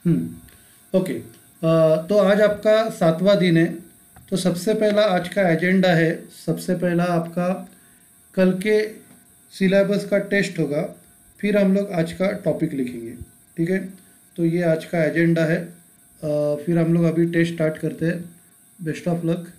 Okay. तो आज आपका 7वां दिन है। तो सबसे पहला आज का एजेंडा है। सबसे पहला आपका कल के सिलेबस का टेस्ट होगा। फिर हम लोग आज का टॉपिक लिखेंगे। ठीक है। तो ये आज का एजेंडा है। फिर हम लोग अभी टेस्ट स्टार्ट करते हैं। Best of luck.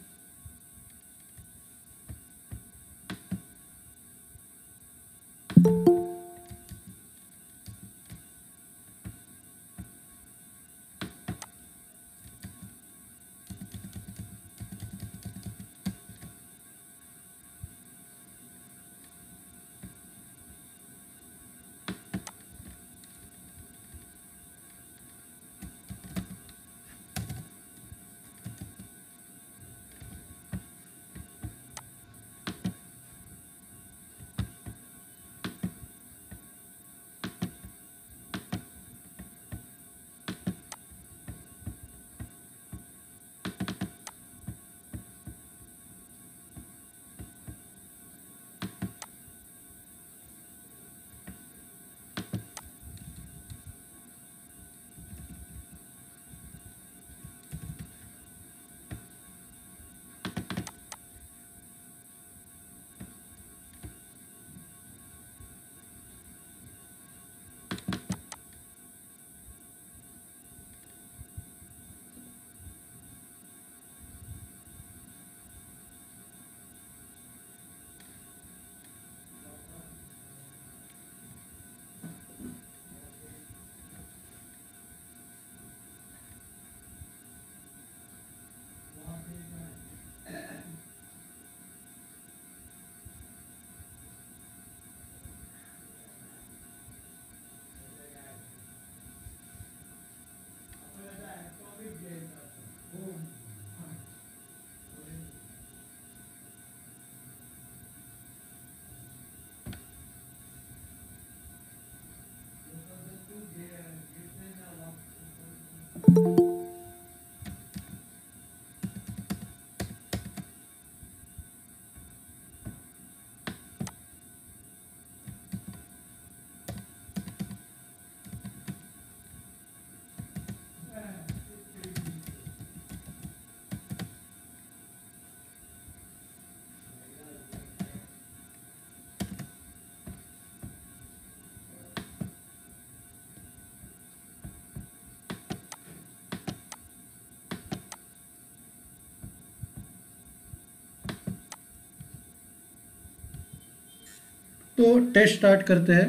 तो टेस्ट स्टार्ट करते हैं।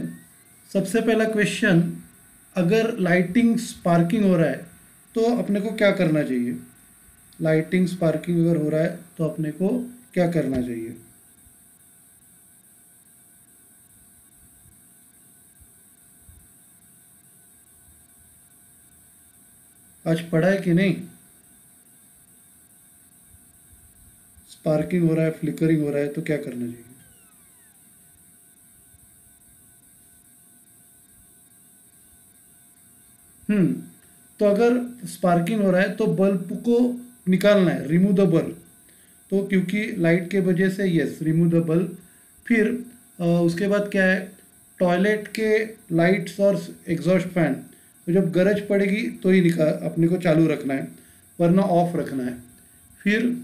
सबसे पहला क्वेश्चन, अगर लाइटिंग स्पार्किंग हो रहा है तो अपने को क्या करना चाहिए। लाइटिंग स्पार्किंग अगर हो रहा है तो अपने को क्या करना चाहिए। आज पढ़ा है कि नहीं। स्पार्किंग हो रहा है, फ्लिकरिंग हो रहा है तो क्या करना चाहिए। हम्म। तो अगर स्पार्किंग हो रहा है तो बल्ब को निकालना है, रिमूव द बल्ब। तो क्योंकि लाइट के वजह से यस रिमूव द बल्ब। फिर उसके बाद क्या है, टॉयलेट के लाइट्स और एग्जॉस्ट फैन तो जब गरज पड़ेगी तो ही निकाल अपने को चालू रखना है, वरना ऑफ रखना है। फिर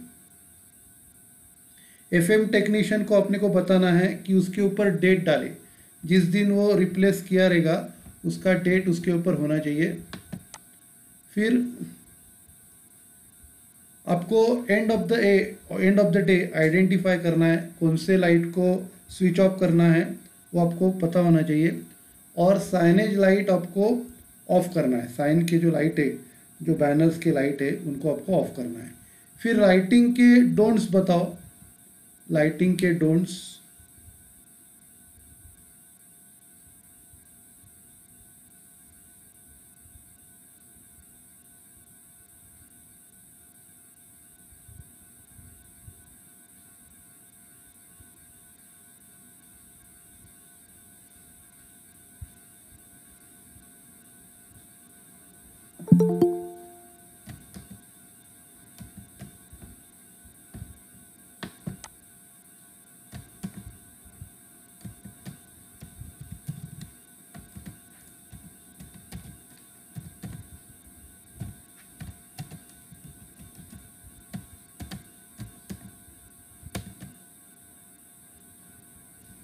एफएम टेक्नीशियन को अपने को बताना है कि उसके ऊपर डेट डाले, जिस दिन वो रिप्लेस किया रहेगा उसका डेट उसके ऊपर होना चाहिए। फिर आपको end of the day identify करना है कौन से लाइट को स्विच ऑफ करना है, वो आपको पता होना चाहिए। और साइनेज लाइट आपको ऑफ करना है। साइन की जो लाइट है, जो बैनर्स की लाइट है, उनको आपको ऑफ करना है। फिर लाइटिंग के डोंट्स बताओ। लाइटिंग के डोंट्स।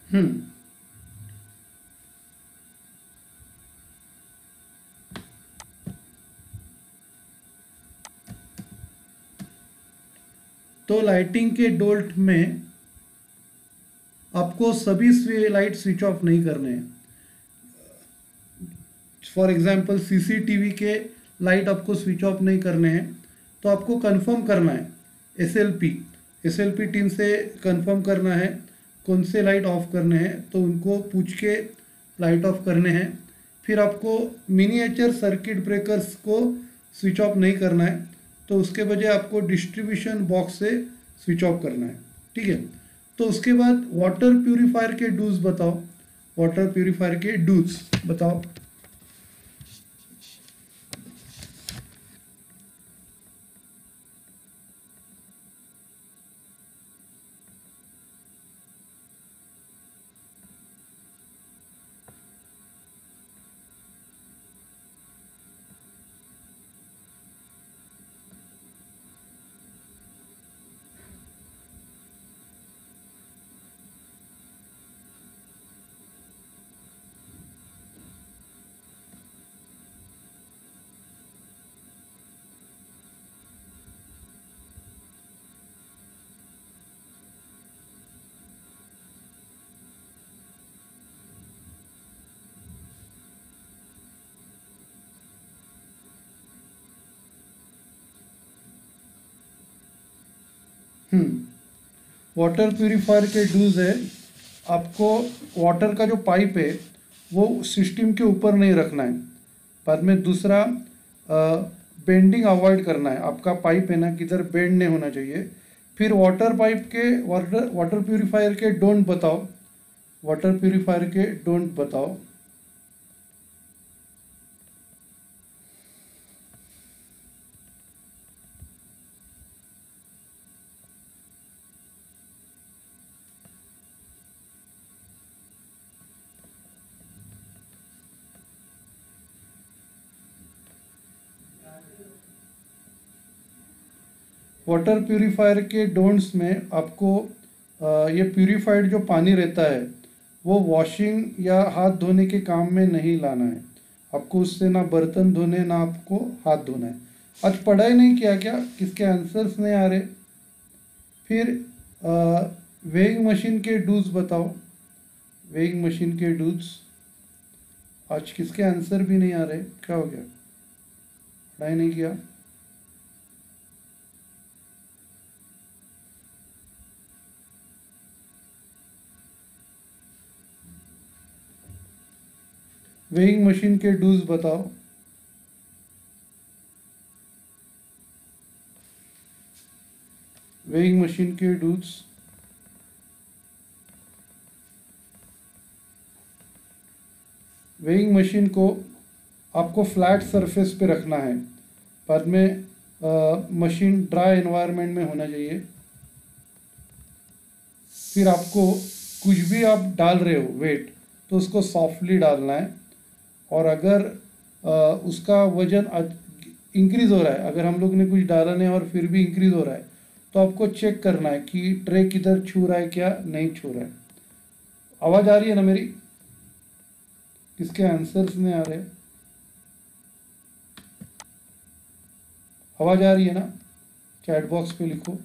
हम्म तो लाइटिंग के डोल्ट में आपको सभी लाइट स्विच ऑफ नहीं करने हैं। फॉर एग्जांपल सीसीटीवी के लाइट आपको स्विच ऑफ नहीं करने हैं, तो आपको कंफर्म करना है, एसएलपी एसएलपी टीम से कंफर्म करना है कौन से लाइट ऑफ करने हैं, तो उनको पूछ के लाइट ऑफ करने हैं। फिर आपको मिनिएचर सर्किट ब्रेकर्स को स्विच ऑफ नहीं करना है, तो उसके बजाय आपको डिस्ट्रीब्यूशन बॉक्स से स्विच ऑफ करना है। ठीक है, तो उसके बाद वाटर प्यूरिफायर के डूज बताओ, वाटर प्यूरिफायर के डूज बताओ। वाटर प्यूरिफायर के डूज है, आपको वाटर का जो पाइप है वो सिस्टम के ऊपर नहीं रखना है। बाद में दूसरा, बेंडिंग अवॉइड करना है, आपका पाइप है ना किधर बेंड नहीं होना चाहिए। फिर वाटर प्यूरिफायर के डोंट बताओ, वाटर प्यूरिफायर के डोंट बताओ। वाटर प्यूरिफायर के डोंट्स में आपको ये प्यूरिफाइड जो पानी रहता है वो वॉशिंग या हाथ धोने के काम में नहीं लाना है। आपको उससे ना बर्तन धोने ना आपको हाथ धोना है। आज पढ़ाई नहीं किया क्या, किसके आंसर्स नहीं आ रहे? फिर वेइंग मशीन के डूज बताओ, वेइंग मशीन के डूज। आज किसके आंसर भी नहीं आ रहे, क्या हो गया, पढ़ाई नहीं किया? वेइंग मशीन के डूज बताओ। वेइंग मशीन के डूज। वेइंग मशीन को आपको फ्लैट सरफेस पे रखना है, बाद में मशीन ड्राई एनवायरनमेंट में होना चाहिए। फिर आपको कुछ भी आप डाल रहे हो वेट, तो उसको सॉफ्टली डालना है। और अगर उसका वजन इंक्रीज़ हो रहा है, अगर हम लोग ने कुछ डाला नहीं और फिर भी इंक्रीज़ हो रहा है, तो आपको चेक करना है कि ट्रे किधर छू रहा है क्या नहीं छू रहा है। आवाज़ आ रही है ना मेरी? किसके आंसर्स नहीं आ रहे? आवाज़ आ रही है ना? चैट बॉक्स पे लिखो।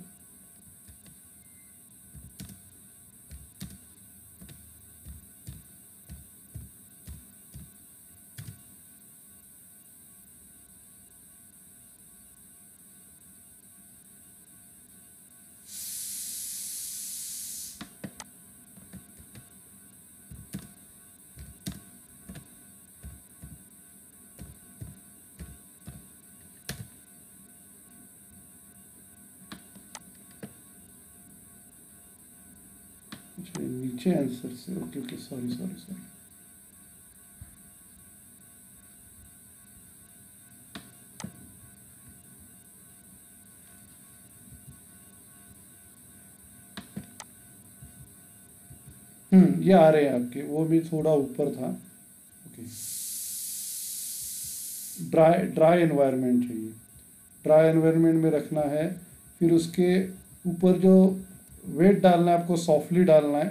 अच्छा, नीचे आंसर से, okay okay, sorry sorry sorry. ये आ रहे हैं आपके, वो भी थोड़ा ऊपर था। ओके, ड्राई एनवायरनमेंट चाहिए, ड्राई एनवायरनमेंट में रखना है। फिर उसके ऊपर जो वेट डालना है आपको सॉफ्टली डालना है।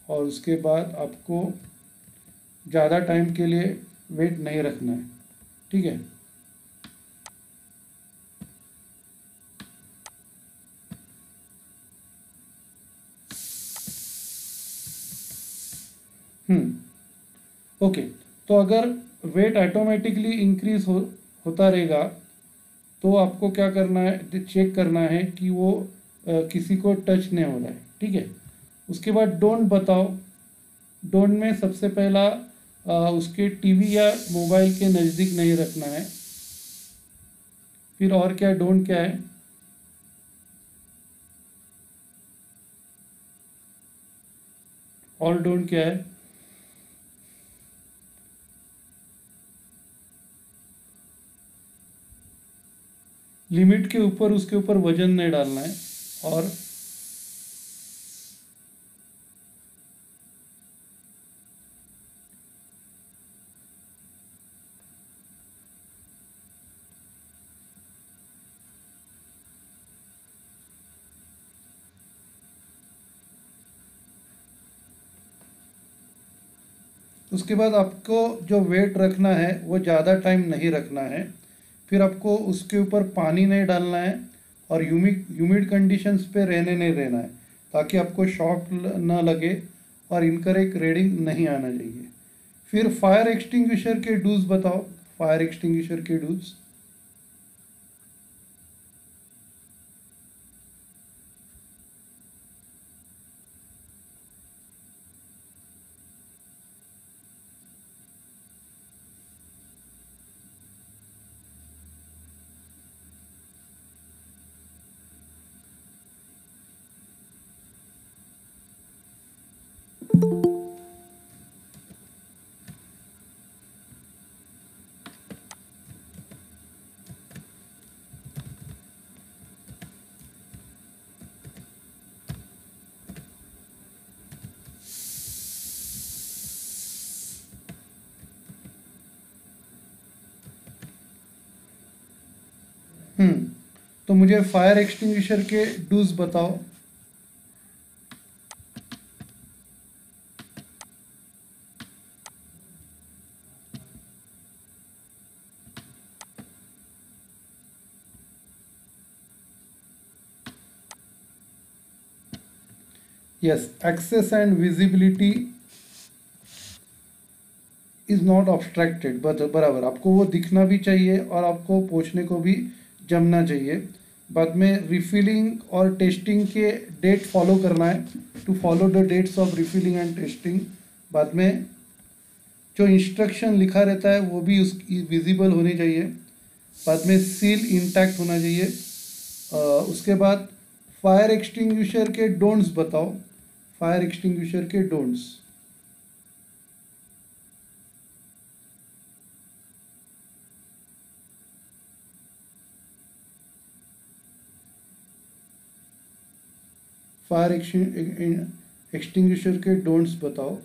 और उसके बाद आपको ज़्यादा टाइम के लिए वेट नहीं रखना है, ठीक है। ओके, तो अगर वेट ऑटोमेटिकली इंक्रीज होता रहेगा तो आपको क्या करना है, चेक करना है कि वो किसी को टच नहीं हो रहा है, ठीक है। उसके बाद डोंट बताओ। डोंट में सबसे पहला उसके टीवी या मोबाइल के नज़दीक नहीं रखना है। फिर और क्या डोंट क्या है, और डोंट क्या है, लिमिट के ऊपर उसके ऊपर वजन नहीं डालना है। और उसके बाद आपको जो वेट रखना है वो ज़्यादा टाइम नहीं रखना है। फिर आपको उसके ऊपर पानी नहीं डालना है और ह्यूमिड कंडीशंस पे रहने नहीं रहना है, ताकि आपको शॉक ना लगे और इनकरेक्ट रीडिंग नहीं आना चाहिए। फिर फायर एक्सटिंग्विशर के डूज बताओ। फायर एक्सटिंग्विशर के डूज, तो मुझे फायर एक्सटिंग्विशर के डूज बताओ। Yes, access and visibility is not obstructed, बराबर आपको वो दिखना भी चाहिए और आपको पोंछने को भी जमना चाहिए। बाद में रिफिलिंग और टेस्टिंग के डेट फॉलो करना है, to follow the dates of refilling and testing. बाद में जो इंस्ट्रक्शन लिखा रहता है वो भी उसकी विजिबल होनी चाहिए। बाद में सील इंटैक्ट होना चाहिए। उसके बाद फायर एक्सटिंग्विशर के डोंट्स बताओ। फायर एक्सटिंग्विशर के डोंट्स, फायर एक्सटिंग्विशर के डोंट्स बताओ।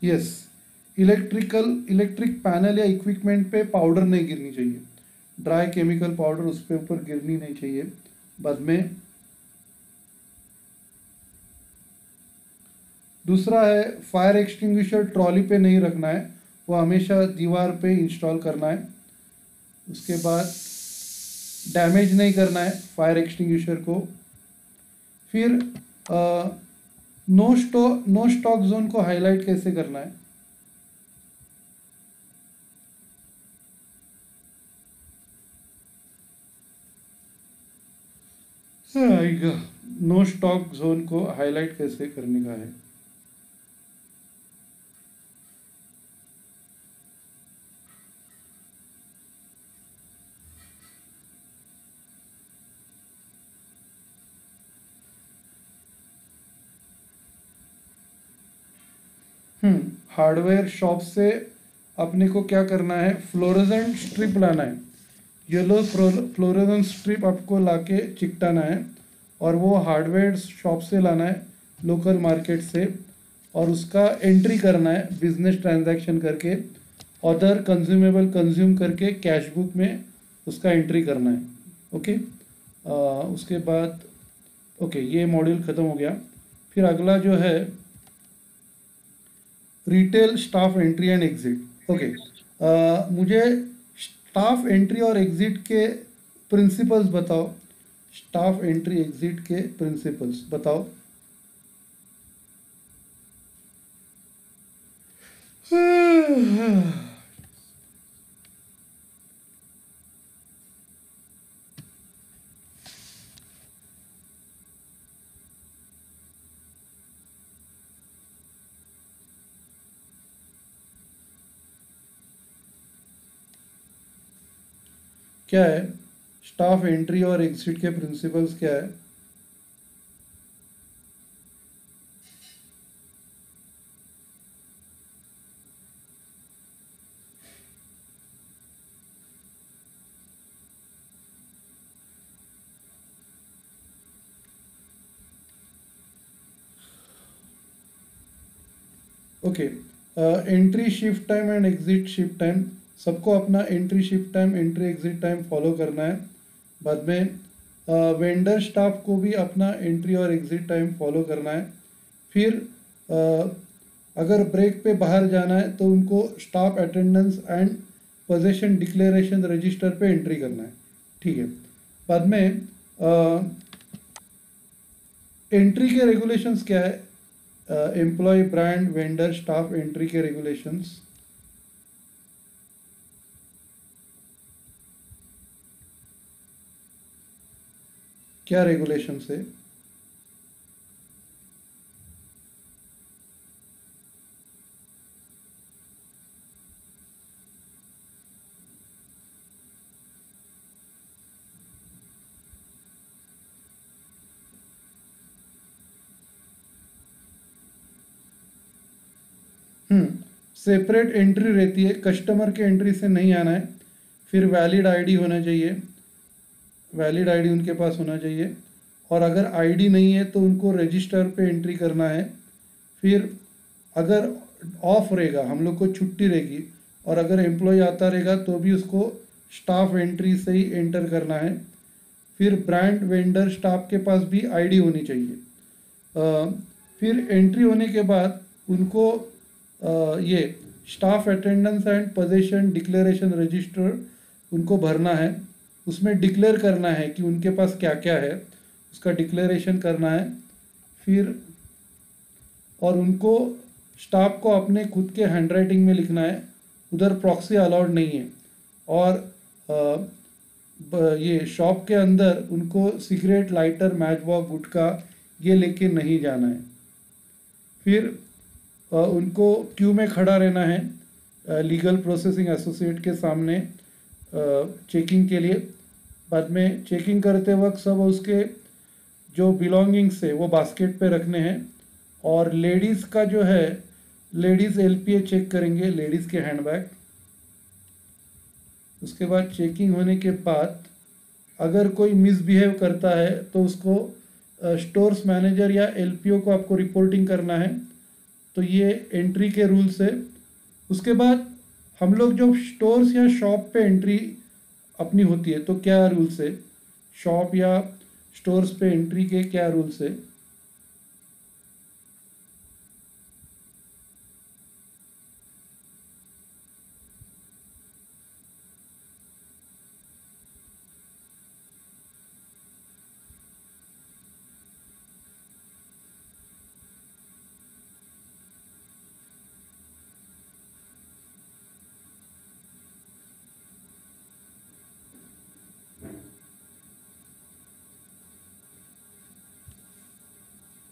यस, इलेक्ट्रिक पैनल या इक्विपमेंट पे पाउडर नहीं गिरनी चाहिए। ड्राई केमिकल पाउडर उस पे ऊपर गिरनी नहीं चाहिए। बाद में दूसरा है, फायर एक्सटिंग्विशर ट्रॉली पे नहीं रखना है, वो हमेशा दीवार पे इंस्टॉल करना है। उसके बाद डैमेज नहीं करना है फायर एक्सटिंग्विशर को। फिर नो स्टॉक जोन को हाईलाइट कैसे करना है। आएगा, नो स्टॉक जोन को हाईलाइट कैसे करने का है। हार्डवेयर शॉप से अपने को क्या करना है, फ्लोरेसेंट स्ट्रिप लाना है। येलो फ्लोरेसेंट स्ट्रिप आपको लाके चिकटाना है और वो हार्डवेयर शॉप से लाना है, लोकल मार्केट से। और उसका एंट्री करना है बिजनेस ट्रांजैक्शन करके, अदर कंज्यूमेबल कंज्यूम करके कैश बुक में उसका एंट्री करना है। ओके, उसके बाद ओके ये मॉड्यूल ख़त्म हो गया। फिर अगला जो है retail staff entry and exit. Okay, मुझे स्टाफ एंट्री और एग्जिट के प्रिंसिपल्स बताओ। स्टाफ एंट्री एग्जिट के प्रिंसिपल्स बताओ। क्या है स्टाफ एंट्री और एग्जिट के प्रिंसिपल्स क्या है? Okay, entry shift time and exit shift time, सबको अपना entry shift time entry exit time follow करना है। बाद में वेंडर स्टाफ को भी अपना एंट्री और एग्जिट टाइम फॉलो करना है। फिर अगर ब्रेक पे बाहर जाना है तो उनको staff attendance and position declaration register पे एंट्री करना है। ठीक है, बाद में एंट्री के रेगुलेशंस क्या है? Employ brand vendor staff entry के रेगुलेशंस। क्या रेगुलेशंस है? सेपरेट एंट्री रहती है, कस्टमर के एंट्री से नहीं आना है। फिर वैलिड आईडी होना चाहिए, वैलिड आईडी उनके पास होना चाहिए। और अगर आईडी नहीं है तो उनको रजिस्टर पे एंट्री करना है। फिर अगर ऑफ रहेगा, हम लोग को छुट्टी रहेगी, और अगर एम्प्लॉय आता रहेगा तो भी उसको स्टाफ एंट्री से ही एंटर करना है। फिर ब्रांड वेंडर स्टाफ के पास भी आईडी होनी चाहिए। फिर एंट्री होने के बाद उनको ये staff attendance and position declaration register उनको भरना है। उसमें डिक्लेयर करना है कि उनके पास क्या क्या है, उसका डिक्लेरेशन करना है। फिर और उनको स्टाफ को अपने खुद के हैंडराइटिंग में लिखना है, उधर प्रॉक्सी अलाउड नहीं है। और ये शॉप के अंदर उनको सिगरेट लाइटर मैच बॉक्स गुटखा ये लेके नहीं जाना है। फिर उनको क्यू में खड़ा रहना है लीगल प्रोसेसिंग एसोसिएट के सामने चेकिंग के लिए। बाद में चेकिंग करते वक्त सब उसके जो बिलोंगिंग्स है वो बास्केट पे रखने हैं। और लेडीज़ का जो है, लेडीज़ एलपीए चेक करेंगे, लेडीज़ के हैंडबैग। उसके बाद चेकिंग होने के बाद अगर कोई मिसबिहेव करता है तो उसको स्टोर्स मैनेजर या एलपीओ को आपको रिपोर्टिंग करना है। तो ये एंट्री के रूल्स है। उसके बाद हम लोग जो स्टोर्स या शॉप पे एंट्री अपनी होती है तो क्या रूल्स है? शॉप या स्टोर्स पे एंट्री के क्या रूल्स है?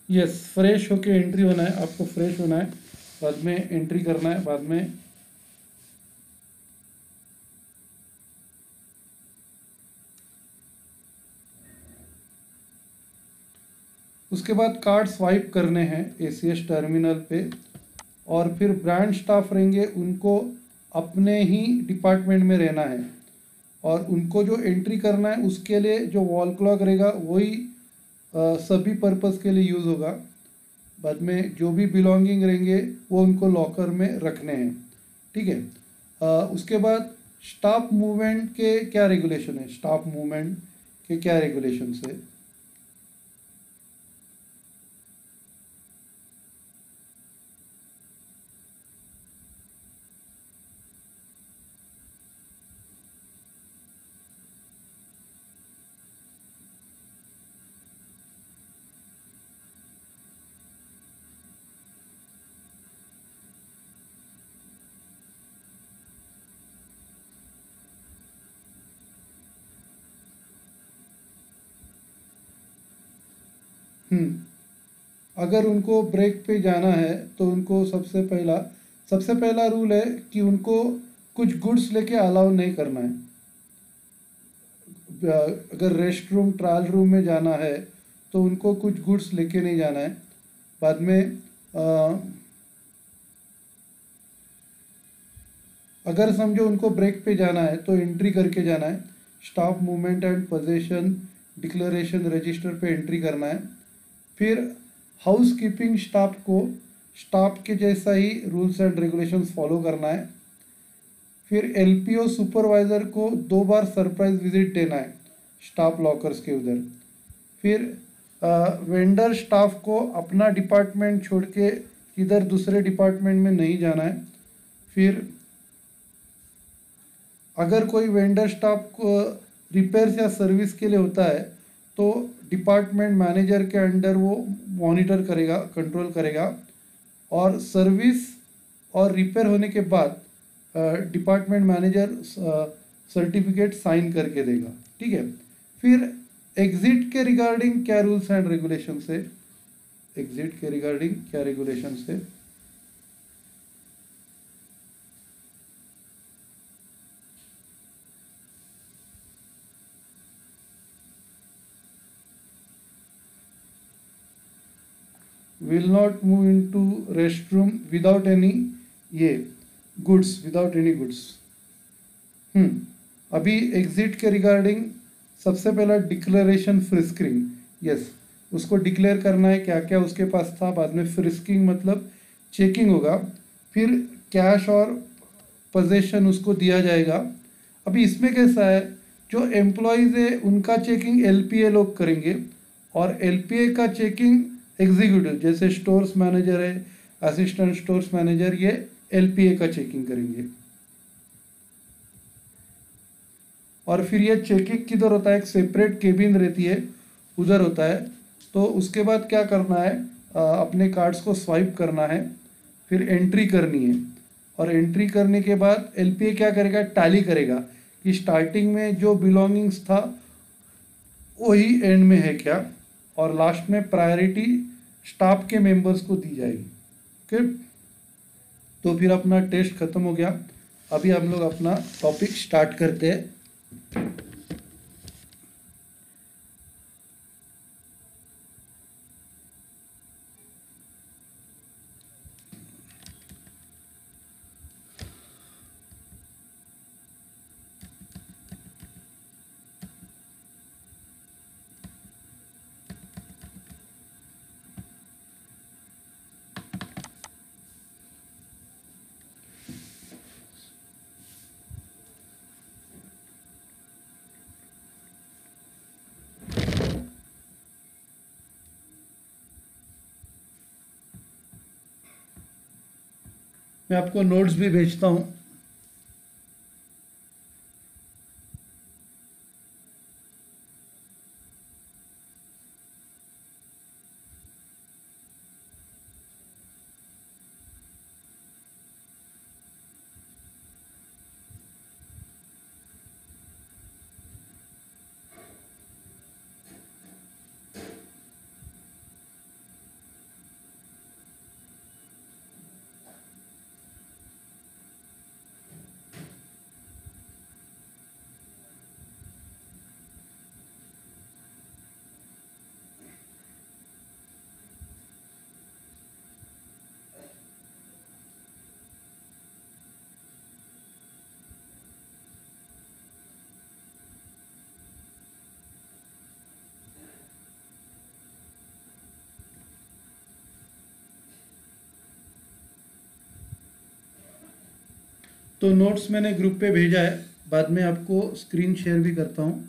यस, फ्रेश होके एंट्री होना है, आपको फ्रेश होना है, बाद में एंट्री करना है। बाद में उसके बाद कार्ड स्वाइप करने हैं एसीएस टर्मिनल पे। और फिर ब्रांड स्टाफ रहेंगे, उनको अपने ही डिपार्टमेंट में रहना है। और उनको जो एंट्री करना है उसके लिए जो वॉल क्लॉक रहेगा वही सभी पर्पस के लिए यूज़ होगा। बाद में जो भी बिलोंगिंग रहेंगे वो उनको लॉकर में रखने हैं, ठीक है। उसके बाद स्टाफ मूवमेंट के क्या रेगुलेशन है, स्टाफ मूवमेंट के क्या रेगुलेशन है। अगर उनको ब्रेक पे जाना है तो उनको सबसे पहला रूल है कि उनको कुछ गुड्स लेके अलाउ नहीं करना है। अगर रेस्ट रूम ट्रायल रूम में जाना है तो उनको कुछ गुड्स लेके नहीं जाना है। बाद में अगर समझो उनको ब्रेक पे जाना है तो एंट्री करके जाना है, staff movement and position declaration register पे एंट्री करना है। फिर हाउस कीपिंग स्टाफ के जैसा ही रूल्स एंड रेगुलेशंस फॉलो करना है। फिर एलपीओ सुपरवाइज़र को 2 बार सरप्राइज विजिट देना है स्टाफ लॉकर्स के उधर। फिर वेंडर स्टाफ को अपना डिपार्टमेंट छोड़ के इधर दूसरे डिपार्टमेंट में नहीं जाना है। फिर अगर कोई वेंडर स्टाफ को रिपेयर्स या सर्विस के लिए होता है तो डिपार्टमेंट मैनेजर के अंडर वो मॉनिटर करेगा, कंट्रोल करेगा, और सर्विस और रिपेयर होने के बाद डिपार्टमेंट मैनेजर सर्टिफिकेट साइन करके देगा, ठीक है। फिर एग्जिट के रिगार्डिंग क्या रूल्स एंड रेगुलेशंस है, एग्जिट के रिगार्डिंग क्या रेगुलेशंस है। will not move into restroom without any ये goods, without any goods। अभी एग्जिट के रिगार्डिंग सबसे पहला डिक्लेरेशन फ्रिस्किंग, यस, उसको डिक्लेयर करना है क्या क्या उसके पास था। बाद में फ्रिस्किंग मतलब चेकिंग होगा। फिर कैश और पोजेशन उसको दिया जाएगा। अभी इसमें कैसा है, जो एम्प्लॉयज़ है उनका चेकिंग एलपीए लोग करेंगे और एलपीए का चेकिंग एग्जीक्यूटिव जैसे स्टोर्स मैनेजर है, असिस्टेंट स्टोर्स मैनेजर, ये एलपीए का चेकिंग करेंगे। और फिर ये चेकिंग किधर होता है, एक सेपरेट केबिन रहती है उधर होता है। तो उसके बाद क्या करना है, अपने कार्ड्स को स्वाइप करना है, फिर एंट्री करनी है, और एंट्री करने के बाद एलपीए क्या करेगा, टैली करेगा कि स्टार्टिंग में जो बिलोंगिंग्स था वही एंड में है क्या, और लास्ट में प्रायोरिटी स्टाफ के मेंबर्स को दी जाएगी। ओके, तो फिर अपना टेस्ट खत्म हो गया। अभी हम लोग अपना टॉपिक स्टार्ट करते हैं। मैं आपको नोट्स भी भेजता हूँ। तो नोट्स मैंने ग्रुप पे भेजा है, बाद में आपको स्क्रीन शेयर भी करता हूँ।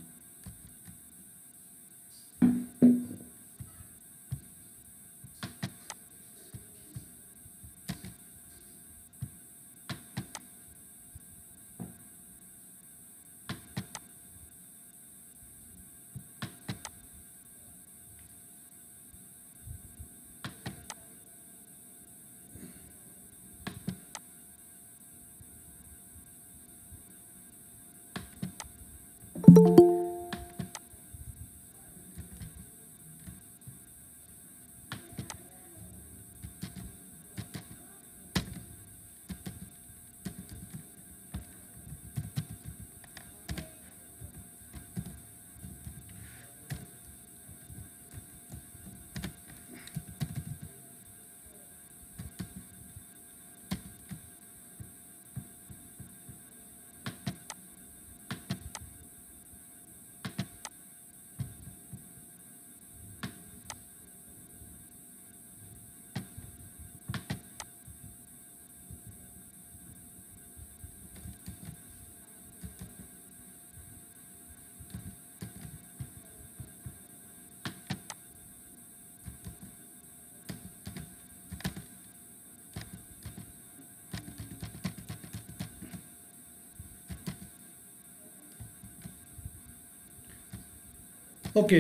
ओके,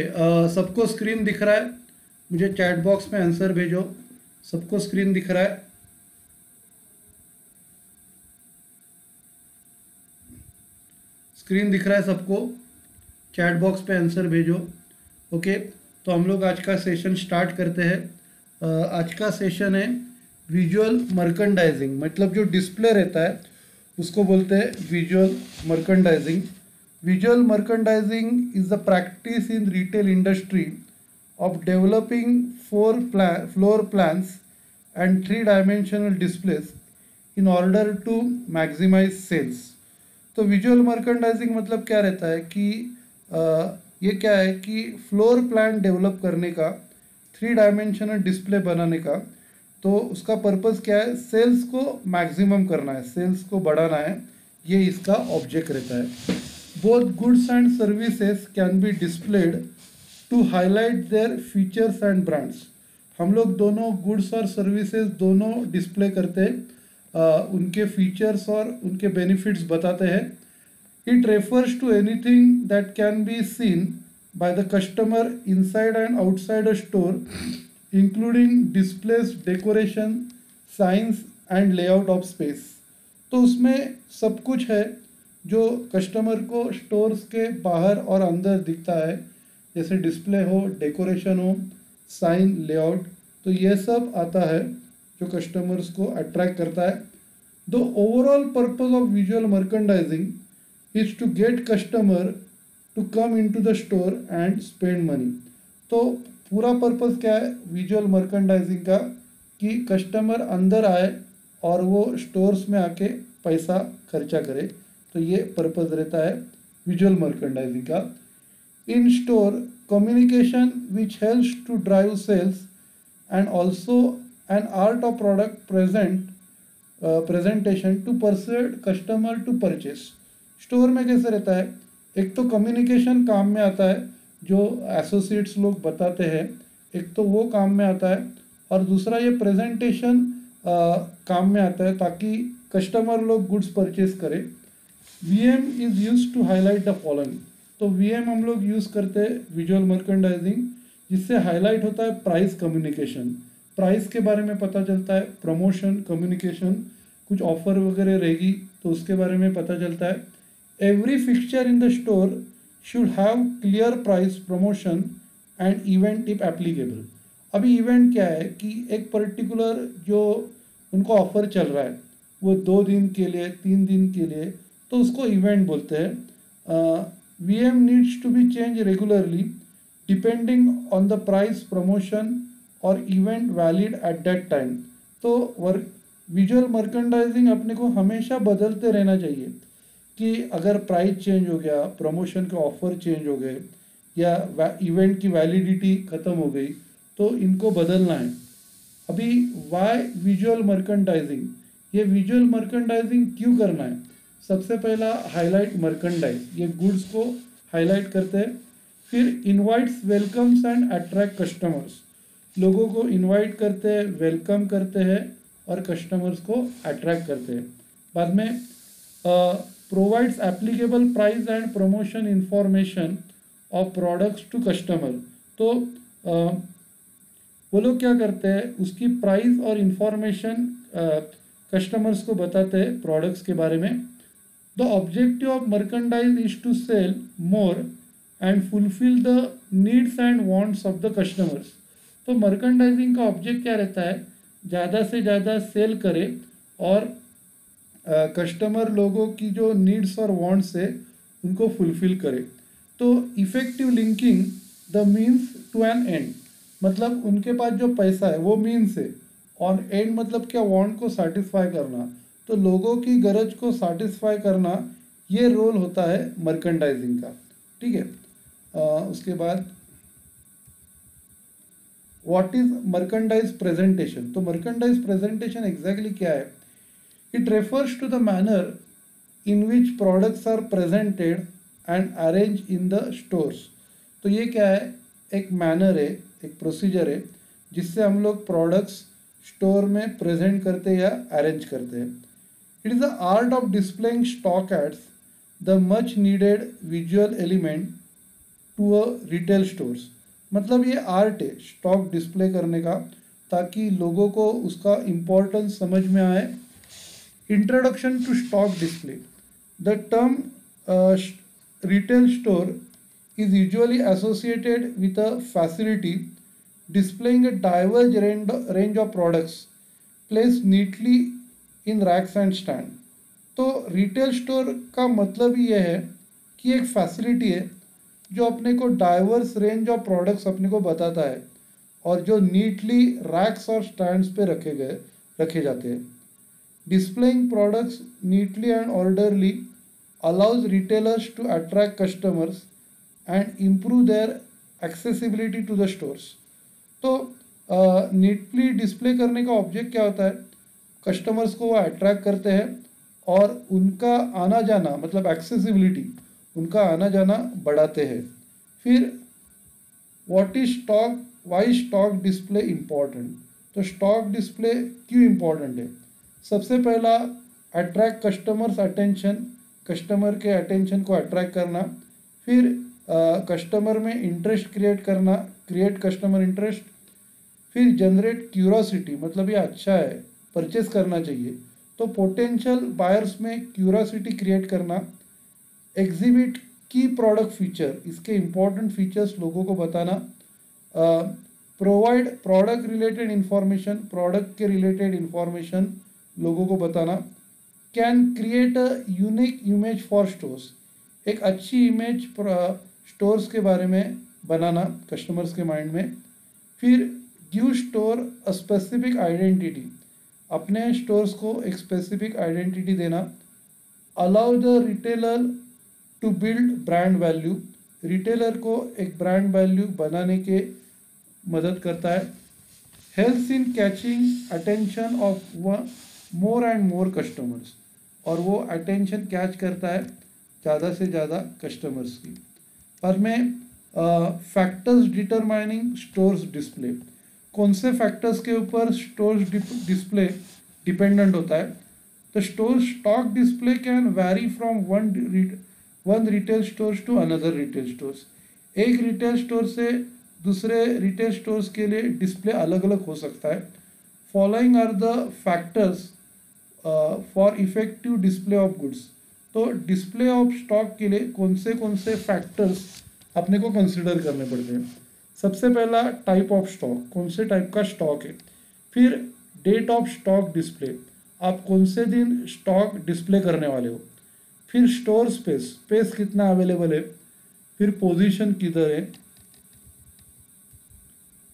सबको स्क्रीन दिख रहा है? मुझे चैट बॉक्स में आंसर भेजो। सबको स्क्रीन दिख रहा है? स्क्रीन दिख रहा है सबको? चैट बॉक्स पे आंसर भेजो। ओके, तो हम लोग आज का सेशन स्टार्ट करते हैं। आज का सेशन है विजुअल मर्केंडाइजिंग, मतलब जो डिस्प्ले रहता है उसको बोलते हैं visual merchandising. Visual merchandising is the practice in retail industry of developing floor plans and three-dimensional displays in order to maximize sales। तो विजुअल मर्केंडाइजिंग मतलब क्या रहता है कि ये क्या है कि फ्लोर प्लान डेवलप करने का, थ्री डायमेंशनल डिस्प्ले बनाने का। तो उसका पर्पस क्या है? सेल्स को मैक्सिमम करना है, सेल्स को बढ़ाना है, ये इसका ऑब्जेक्ट रहता है। Both goods and services can be displayed to highlight their features and brands. हम लोग दोनों गुड्स और सर्विसेज दोनों डिस्प्ले करते हैं, उनके फीचर्स और उनके बेनिफिट्स बताते हैं। It refers to anything that can be seen by the customer inside and outside a store, including displays, decoration, signs and layout of space. तो उसमें सब कुछ है जो कस्टमर को स्टोर्स के बाहर और अंदर दिखता है, जैसे डिस्प्ले हो, डेकोरेशन हो, साइन, लेआउट, तो ये सब आता है जो कस्टमर्स को अट्रैक्ट करता है। The overall purpose of visual merchandising is to get customer to come into the store and spend money. तो पूरा पर्पस क्या है विजुअल मर्केंडाइजिंग का? कि कस्टमर अंदर आए और वो स्टोर्स में आके पैसा खर्चा करे। तो ये पर्पस रहता है विजुअल मर्केंडाइजिंग का। In store communication which helps to drive sales and also an art of product presentation to persuade customer to purchase। Store में कैसे रहता है? एक तो कम्युनिकेशन काम में आता है, जो एसोसिएट्स लोग बताते हैं, एक तो वो काम में आता है, और दूसरा ये प्रेजेंटेशन काम में आता है ताकि कस्टमर लोग गुड्स परचेज करें। VM is used to highlight the following. तो VM हम लोग यूज़ करते हैं विजुअल मर्केंडाइजिंग, जिससे हाईलाइट होता है प्राइस कम्युनिकेशन, प्राइस के बारे में पता चलता है, प्रमोशन कम्युनिकेशन, कुछ ऑफर वगैरह रहेगी तो उसके बारे में पता चलता है। Every fixture in the store should have clear price, promotion and event if applicable. अभी इवेंट क्या है कि एक पर्टिकुलर जो उनको ऑफर चल रहा है वो 2 दिन के लिए, 3 दिन के लिए, तो उसको इवेंट बोलते हैं। VM needs to be changed regularly depending on the price, promotion or event valid at that time। तो विजुअल मर्केंडाइजिंग अपने को हमेशा बदलते रहना चाहिए कि अगर प्राइस चेंज हो गया, प्रमोशन के ऑफर चेंज हो गए या इवेंट की वैलिडिटी ख़त्म हो गई, तो इनको बदलना है। अभी वाई विजुअल मर्केंडाइजिंग? ये विजुअल मर्केंडाइजिंग क्यों करना है? सबसे पहला हाईलाइट मर्केंडाइज, ये गुड्स को हाईलाइट करते हैं। फिर invites, welcomes and attract customers, लोगों को इनवाइट करते हैं, वेलकम करते हैं और कस्टमर्स को अट्रैक्ट करते हैं। बाद में provides applicable price and promotion information of products to customer. तो वो लोग क्या करते हैं, उसकी प्राइस और इंफॉर्मेशन कस्टमर्स को बताते हैं प्रोडक्ट्स के बारे में। The objective of merchandise is to sell more and fulfil the needs and wants of the customers. तो मर्केंडाइजिंग का ऑब्जेक्ट क्या रहता है, ज़्यादा से ज़्यादा सेल करे और कस्टमर लोगों की जो नीड्स और वांट्स है उनको फुलफिल करे। तो effective linking the means to an end, मतलब उनके पास जो पैसा है वो मीन्स है, और एंड मतलब क्या, वांट को सेटिस्फाई करना। तो लोगों की गरज को सेटिस्फाई करना, ये रोल होता है मर्केंडाइजिंग का। ठीक है, उसके बाद व्हाट इज मर्केंडाइज प्रेजेंटेशन। तो मर्केंडाइज प्रेजेंटेशन एग्जैक्टली क्या है? It refers to the manner in which products are presented and arrange in the stores. तो ये क्या है, एक मैनर है, एक प्रोसीजर है जिससे हम लोग प्रोडक्ट्स स्टोर में प्रेजेंट करते हैं या अरेंज करते हैं। It is the art of displaying stock aids, the much needed visual element to a retail stores. मतलब ये आर्ट है स्टॉक डिस्प्ले करने का, ताकि लोगों को उसका इम्पोर्टेंस समझ में आए। Introduction to stock display. The term retail store is usually associated with a facility displaying a diverse range of products placed neatly in racks and stand। तो रिटेल स्टोर का मतलब ही यह है कि एक फैसिलिटी है जो अपने को डाइवर्स रेंज ऑफ प्रोडक्ट्स अपने को बताता है और जो नीटली रैक्स और स्टैंड्स पे रखे जाते हैं। Displaying products neatly and orderly allows retailers to attract customers and improve their accessibility to the stores। तो नीटली डिस्प्ले करने का ऑब्जेक्ट क्या होता है, कस्टमर्स को वो अट्रैक्ट करते हैं और उनका आना जाना, मतलब एक्सेसिबिलिटी, उनका आना जाना बढ़ाते हैं। फिर what is stock, Y stock display important. तो स्टॉक डिस्प्ले क्यों इम्पॉर्टेंट है? सबसे पहला, अट्रैक्ट कस्टमर्स अटेंशन, कस्टमर के अटेंशन को अट्रैक्ट करना। फिर कस्टमर में इंटरेस्ट क्रिएट करना, क्रिएट कस्टमर इंटरेस्ट। फिर जनरेट क्यूरोसिटी, मतलब ये अच्छा है, परचेस करना चाहिए, तो पोटेंशियल बायर्स में क्यूरोसिटी क्रिएट करना। एग्जिबिट की प्रोडक्ट फीचर, इसके इम्पोर्टेंट फीचर्स लोगों को बताना। Provide product related information, product के रिलेटेड इंफॉर्मेशन लोगों को बताना। Can create a unique image for stores, एक अच्छी इमेज स्टोर्स के बारे में बनाना कस्टमर्स के माइंड में। फिर give store a specific identity, अपने स्टोर्स को एक स्पेसिफिक आइडेंटिटी देना। Allow the retailer to build brand value, retailer को एक ब्रांड वैल्यू बनाने के मदद करता है। Helps in catching attention of more and more customers, और वो अटेंशन कैच करता है ज़्यादा से ज़्यादा कस्टमर्स की। पर में फैक्टर्स डिटरमाइनिंग स्टोर्स डिस्प्ले, कौन से फैक्टर्स के ऊपर स्टोर्स डिस्प्ले डिपेंडेंट होता है? तो store stock display can vary from one retail stores to another retail stores. एक रिटेल स्टोर से दूसरे रिटेल स्टोर्स के लिए डिस्प्ले अलग अलग हो सकता है। Following are the factors for effective display of goods. तो डिस्प्ले ऑफ स्टॉक के लिए कौन से फैक्टर्स अपने को कंसिडर करने पड़ते हैं? सबसे पहला, टाइप ऑफ स्टॉक, कौन से टाइप का स्टॉक है। फिर डेट ऑफ स्टॉक डिस्प्ले, आप कौन से दिन स्टॉक डिस्प्ले करने वाले हो। फिर स्टोर स्पेस, स्पेस कितना अवेलेबल है। फिर पोजीशन किधर है।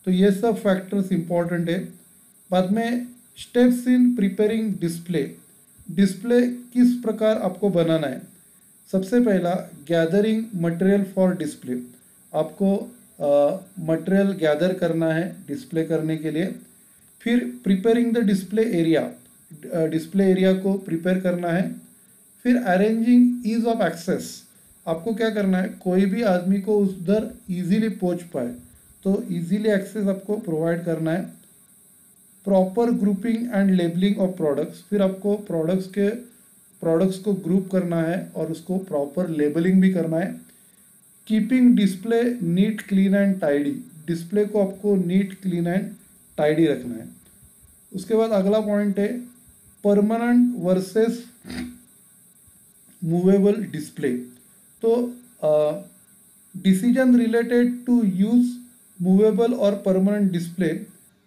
तो ये सब फैक्टर्स इंपॉर्टेंट है। बाद में steps in preparing display, display किस प्रकार आपको बनाना है। सबसे पहला, गैदरिंग मटेरियल फॉर डिस्प्ले, आपको मटेरियल गैदर करना है डिस्प्ले करने के लिए। फिर preparing the display area, display area को प्रिपेयर करना है। फिर अरेंजिंग ईज ऑफ एक्सेस, आपको क्या करना है, कोई भी आदमी को उधर इजीली पहुंच पाए तो इजीली एक्सेस आपको प्रोवाइड करना है। Proper grouping and labelling of products, फिर आपको प्रोडक्ट्स को ग्रुप करना है और उसको प्रॉपर लेबलिंग भी करना है। Keeping display neat clean and tidy, display को आपको नीट क्लीन एंड टाइडी रखना है। उसके बाद अगला पॉइंट है परमानेंट वर्सेस मूवेबल डिस्प्ले। तो decision related to use movable और permanent display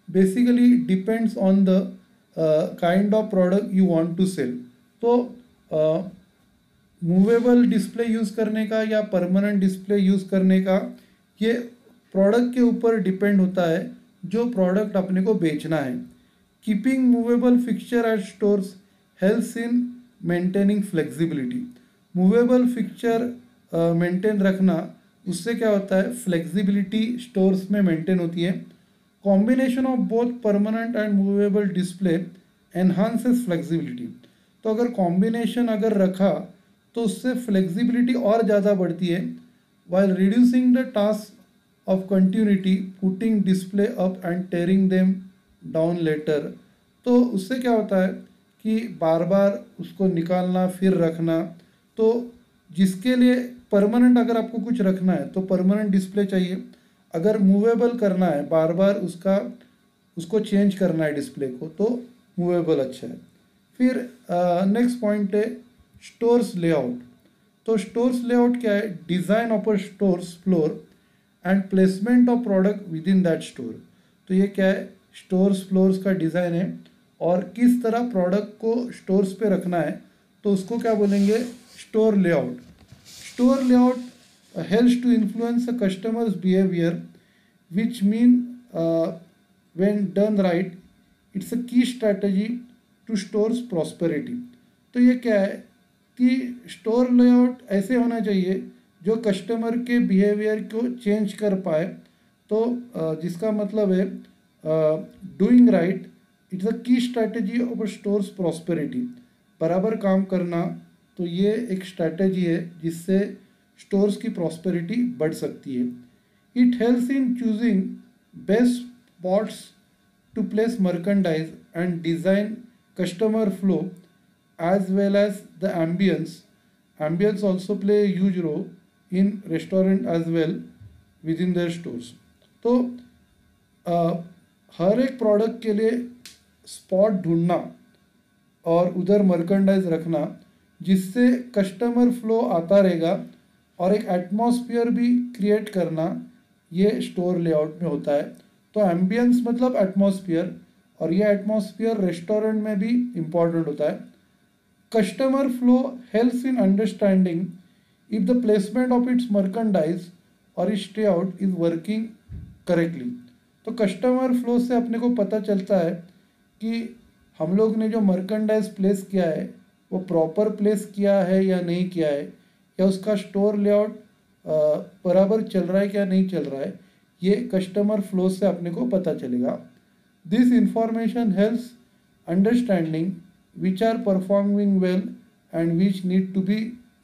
basically depends on the kind of product you want to sell. तो मूवेबल डिस्प्ले यूज़ करने का या परमानेंट डिस्प्ले यूज़ करने का ये प्रोडक्ट के ऊपर डिपेंड होता है, जो प्रोडक्ट अपने को बेचना है। Keeping movable fixture at stores helps in maintaining flexibility, movable fixture maintain रखना, उससे क्या होता है, फ्लेक्सिबिलिटी स्टोर्स में मेंटेन होती है। Combination of both permanent and movable display enhances flexibility, तो अगर कॉम्बिनेशन अगर रखा तो उससे फ्लेक्सिबिलिटी और ज़्यादा बढ़ती है। While reducing the task of continuity putting display up and tearing them down later, तो उससे क्या होता है कि बार बार उसको निकालना फिर रखना। तो जिसके लिए परमानेंट अगर आपको कुछ रखना है तो परमानेंट डिस्प्ले चाहिए, अगर मूवेबल करना है बार बार उसको चेंज करना है डिस्प्ले को तो मूवेबल अच्छा है। फिर नेक्स्ट पॉइंट है स्टोर्स लेआउट। तो स्टोर्स लेआउट क्या है, design of a stores floor and placement of product with in that store. तो ये क्या है, स्टोर्स फ्लोर्स का डिज़ाइन है और किस तरह प्रोडक्ट को स्टोर्स पे रखना है तो उसको क्या बोलेंगे, store layout. Store layout helps to influence a customer's behavior, which mean when done right it's a key strategy to stores prosperity। तो ये क्या है कि स्टोर लेआउट ऐसे होना चाहिए जो कस्टमर के बिहेवियर को चेंज कर पाए। तो जिसका मतलब है डूइंग राइट इट्स अ की strategy of a stores prosperity, बराबर काम करना, तो ये एक स्ट्रैटेजी है जिससे स्टोर्स की प्रॉस्पेरिटी बढ़ सकती है। It helps in choosing best spots to place merchandise and design customer flow as well as the ambience also play huge role in restaurant as well within their stores. तो हर एक product के लिए spot ढूंढना और उधर merchandise रखना जिससे कस्टमर फ्लो आता रहेगा और एक एटमॉस्फेयर भी क्रिएट करना, ये स्टोर लेआउट में होता है। तो एम्बियंस मतलब एटमॉस्फेयर और ये एटमॉस्फेयर रेस्टोरेंट में भी इम्पॉर्टेंट होता है। Customer flow helps in understanding if the placement of its merchandise और its layout is working correctly. तो कस्टमर फ्लो से अपने को पता चलता है कि हम लोग ने जो मर्केंडाइज प्लेस किया है वो प्रॉपर प्लेस किया है या नहीं किया है, या उसका स्टोर लेआउट बराबर चल रहा है क्या नहीं चल रहा है, ये कस्टमर फ्लो से अपने को पता चलेगा। This information helps understanding which are performing well and which need to be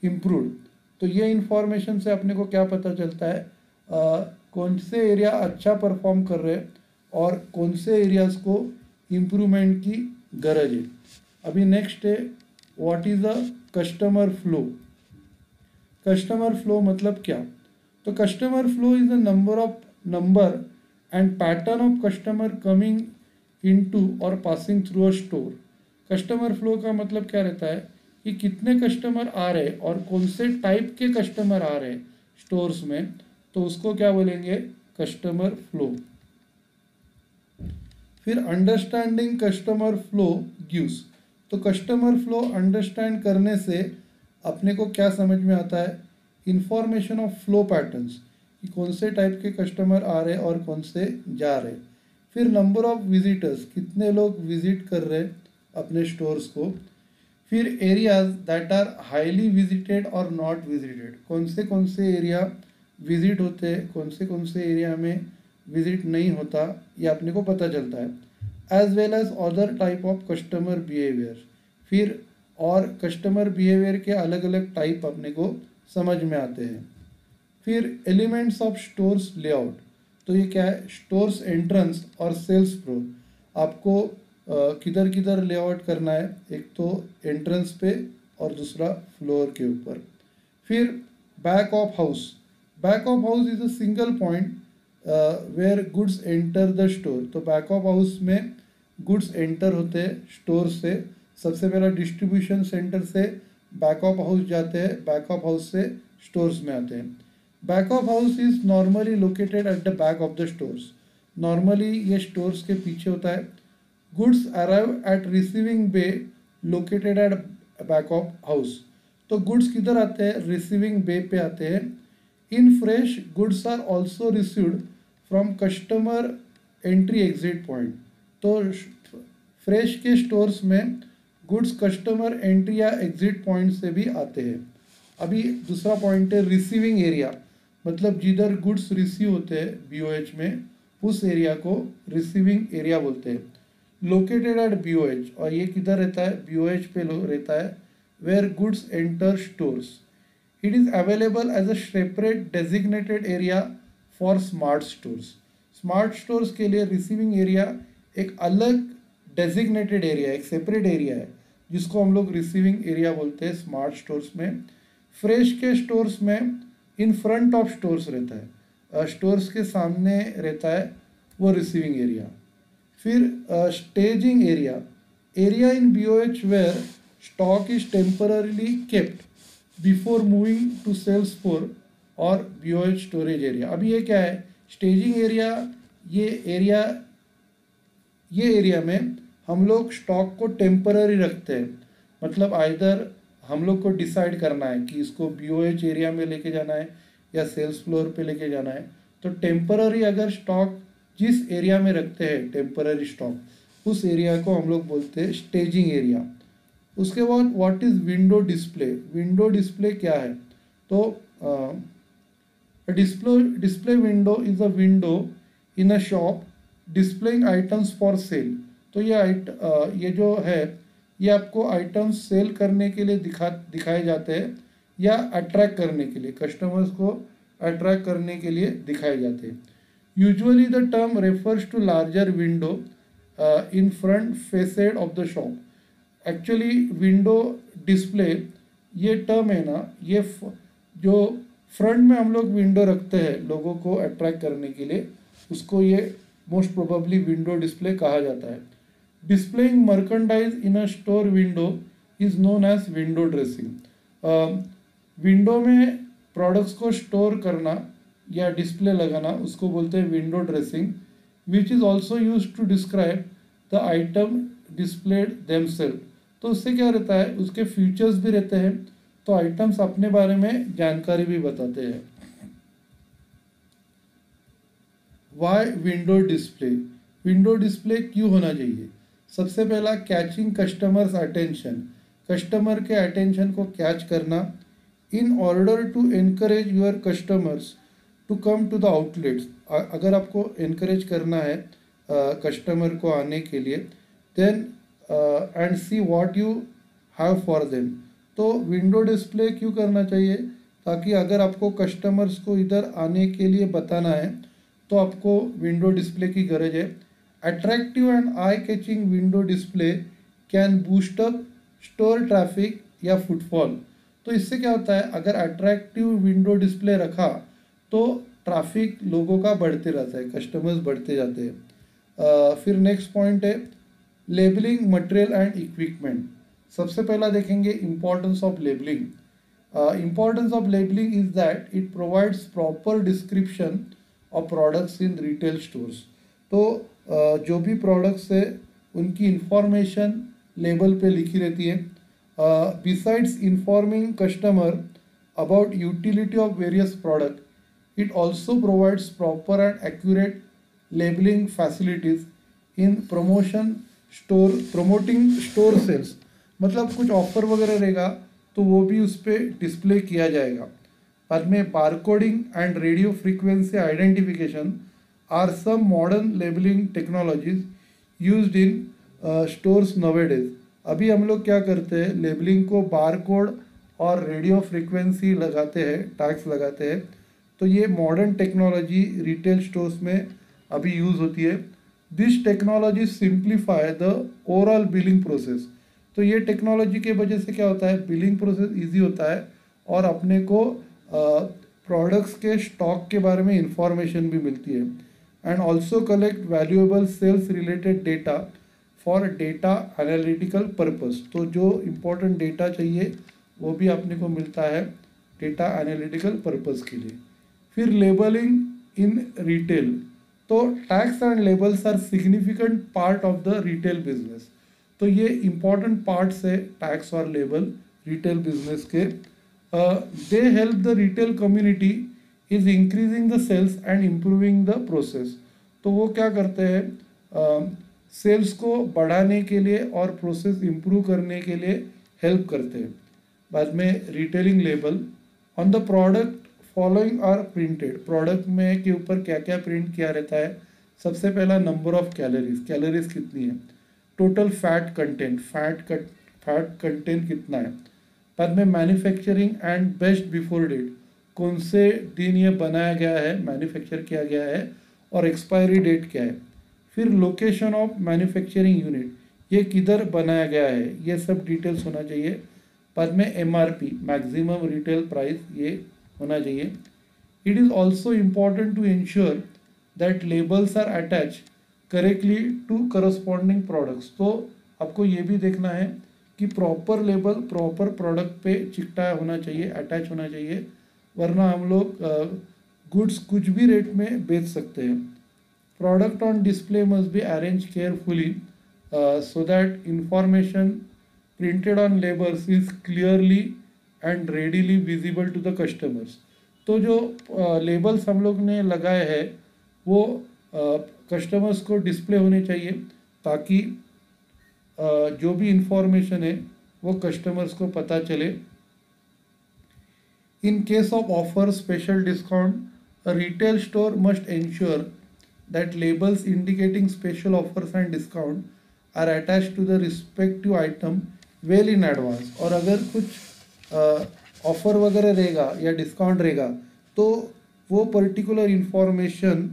improved. तो ये इंफॉर्मेशन से अपने को क्या पता चलता है, कौन से एरिया अच्छा परफॉर्म कर रहे हैं और कौन से एरियाज़ को इम्प्रूवमेंट की गरज है। अभी नेक्स्ट है what is a customer flow. Customer flow मतलब क्या, तो customer flow is the number and pattern of customer coming into और passing through a store. Customer flow का मतलब क्या रहता है कि कितने कस्टमर आ रहे हैं और कौन से टाइप के कस्टमर आ रहे हैं स्टोर्स में, तो उसको क्या बोलेंगे, कस्टमर फ्लो। फिर अंडरस्टैंडिंग कस्टमर फ्लो गिव्स, तो कस्टमर फ्लो अंडरस्टैंड करने से अपने को क्या समझ में आता है, इंफॉर्मेशन ऑफ फ्लो पैटर्न्स, कि कौन से टाइप के कस्टमर आ रहे हैं और कौन से जा रहे हैं। फिर नंबर ऑफ विजिटर्स, कितने लोग विजिट कर रहे हैं अपने स्टोर्स को। फिर areas that are highly visited और नॉट विजिटेड, कौन से एरिया विजिट होते हैं, कौन से एरिया में विजिट नहीं होता, ये अपने को पता चलता है। As well as other type of customer behaviour. फिर और कस्टमर बिहेवियर के अलग अलग टाइप अपने को समझ में आते हैं। फिर एलिमेंट्स ऑफ स्टोर्स लेआउट, तो ये क्या है, स्टोर्स एंट्रेंस और सेल्स फ्लोर। आपको किधर किधर लेआउट करना है, एक तो एंट्रेंस पे और दूसरा फ्लोर के ऊपर। फिर back of house, back of house is a single point where goods enter the store. तो बैक ऑफ हाउस में गुड्स एंटर होते हैं स्टोर से। सबसे पहला डिस्ट्रीब्यूशन सेंटर से बैक ऑफ हाउस जाते हैं, बैक ऑफ हाउस से स्टोर्स में आते हैं। Back of house is normally located at the back of the stores. Normally ये स्टोर्स के पीछे होता है। Goods arrive eight receiving bay located at back of house. तो गुड्स किधर आते हैं, रिसीविंग बे पे आते हैं। In fresh goods are also received from customer entry exit point. तो फ्रेश के स्टोर्स में गुड्स कस्टमर एंट्री या एग्जिट पॉइंट से भी आते हैं। अभी दूसरा पॉइंट है रिसीविंग एरिया, मतलब जिधर गुड्स रिसीव होते हैं BOH में, उस एरिया को रिसीविंग एरिया बोलते हैं। लोकेटेड एट BOH, और ये किधर रहता है, BOH पे रहता है, where goods enter stores. It is available as a separate designated area for smart stores. Smart stores के लिए रिसीविंग एरिया एक अलग डेजिग्नेटेड एरिया, एक सेपरेट एरिया है, जिसको हम लोग रिसीविंग एरिया बोलते हैं स्मार्ट स्टोर्स में। फ्रेश के स्टोर्स में इन फ्रंट ऑफ स्टोर्स रहता है, स्टोर्स के सामने रहता है वो रिसीविंग एरिया। फिर staging area, area in BOH where stock is temporarily kept before moving to sales floor और BOH स्टोरेज एरिया। अभी ये क्या है, स्टेजिंग एरिया। ये एरिया में हम लोग स्टॉक को टेम्पररी रखते हैं, मतलब आइदर हम लोग को डिसाइड करना है कि इसको BOH एरिया में लेके जाना है या सेल्स फ्लोर पे लेके जाना है। तो टेम्पररी अगर स्टॉक जिस एरिया में रखते हैं, टेम्पररी स्टॉक, उस एरिया को हम लोग बोलते हैं स्टेजिंग एरिया। उसके बाद what is window display. Window display क्या है, तो display window is a window in a shop displaying items for sale. तो ये जो है, ये आपको आइटम्स सेल करने के लिए दिखाए जाते हैं या अट्रैक्ट करने के लिए, कस्टमर्स को अट्रैक्ट करने के लिए दिखाए जाते हैं। Usually the term refers to larger window in front facade of the shop. Actually window display ये टर्म है ना, ये जो फ्रंट में हम लोग विंडो रखते हैं लोगों को अट्रैक्ट करने के लिए, उसको ये मोस्ट प्रोबेबली विंडो डिस्प्ले कहा जाता है। Displaying merchandise in a store window is known as window dressing. Window में प्रोडक्ट्स को स्टोर करना या डिस्प्ले लगाना, उसको बोलते हैं window dressing, which is also use to describe the item displayed themselves. तो उससे क्या रहता है, उसके फीचर्स भी रहते हैं, तो आइटम्स अपने बारे में जानकारी भी बताते हैं। Why window display, window display क्यों होना चाहिए। सबसे पहला, कैचिंग कस्टमर्स अटेंशन, कस्टमर के अटेंशन को कैच करना। In order to encourage your customers to come to the outlets, अगर आपको एनकरेज करना है कस्टमर को आने के लिए, then and see what you have for them. तो विंडो डिस्प्ले क्यों करना चाहिए, ताकि अगर आपको कस्टमर्स को इधर आने के लिए बताना है तो आपको विंडो डिस्प्ले की गरज है। Attractive and eye catching window display can boost up store traffic या फुटफॉल। तो इससे क्या होता है, अगर अट्रैक्टिव विंडो डिस्प्ले रखा तो ट्रैफिक लोगों का बढ़ते रहता है, कस्टमर्स बढ़ते जाते हैं। फिर नेक्स्ट पॉइंट है लेबलिंग मटेरियल एंड इक्विपमेंट। सबसे पहला देखेंगे importance of labelling. Importance of labelling is that it provides proper description of products in retail stores. तो जो भी प्रोडक्ट्स है उनकी इंफॉर्मेशन लेबल पे लिखी रहती है। Besides informing customer about utility of various product, it also provides proper and accurate labeling facilities in promoting store sales। मतलब कुछ ऑफर वगैरह रहेगा तो वो भी उस पर डिस्प्ले किया जाएगा। बाद में barcoding and radio frequency identification are some modern labelling technologies used in stores nowadays. अभी हम लोग क्या करते हैं, लेबलिंग को बार कोड और रेडियो फ्रीक्वेंसी लगाते हैं, टैग्स लगाते हैं। तो ये मॉडर्न टेक्नोलॉजी रिटेल स्टोर्स में अभी यूज़ होती है। This technology simplify the overall billing process. तो ये टेक्नोलॉजी के वजह से क्या होता है, बिलिंग प्रोसेस इजी होता है और अपने को प्रोडक्ट्स के स्टॉक के बारे में इंफॉर्मेशन भी मिलती है। And also collect valuable sales related data for data analytical purpose. तो जो इम्पोर्टेंट डेटा चाहिए वो भी अपने को मिलता है डेटा एनालिटिकल पर्पस के लिए। फिर लेबलिंग इन रिटेल। तो tags and labels are significant part of the retail business. तो ये इम्पॉर्टेंट पार्ट्स है टैग्स और लेबल रिटेल बिजनेस के। They help the retail community is increasing the sales and improving the process. तो वो क्या करते हैं, सेल्स को बढ़ाने के लिए और प्रोसेस इम्प्रूव करने के लिए हेल्प करते हैं। बाद में retailing label on the product following are printed. Product में के ऊपर क्या क्या प्रिंट किया रहता है। सबसे पहला नंबर ऑफ कैलोरीज, कैलोरीज कितनी है। Total fat content, fat content कितना है। बाद में manufacturing and best before date, कौन से दिन ये बनाया गया है, मैन्युफैक्चर किया गया है और एक्सपायरी डेट क्या है। फिर लोकेशन ऑफ मैन्युफैक्चरिंग यूनिट, ये किधर बनाया गया है, ये सब डिटेल्स होना चाहिए। बाद में एमआरपी, मैक्सिमम रिटेल प्राइस, ये होना चाहिए। It is also important to ensure that labels are attach correctly to corresponding products. तो आपको ये भी देखना है कि प्रॉपर लेबल प्रॉपर प्रोडक्ट पे चिपकाया होना चाहिए, अटैच होना चाहिए, वरना हम लोग गुड्स कुछ भी रेट में बेच सकते हैं। Product on display must be arrange carefully so that information printed on labels is clearly and readily visible to the customers। तो जो लेबल्स हम लोग ने लगाए हैं वो कस्टमर्स को डिस्प्ले होने चाहिए ताकि जो भी इंफॉर्मेशन है वो कस्टमर्स को पता चले। In case of offer special discount, a retail store must ensure that labels indicating special offers and discount are attached to the respective item well in advance। और अगर कुछ ऑफर वगैरह रहेगा या डिस्काउंट रहेगा तो वो पर्टिकुलर इंफॉर्मेशन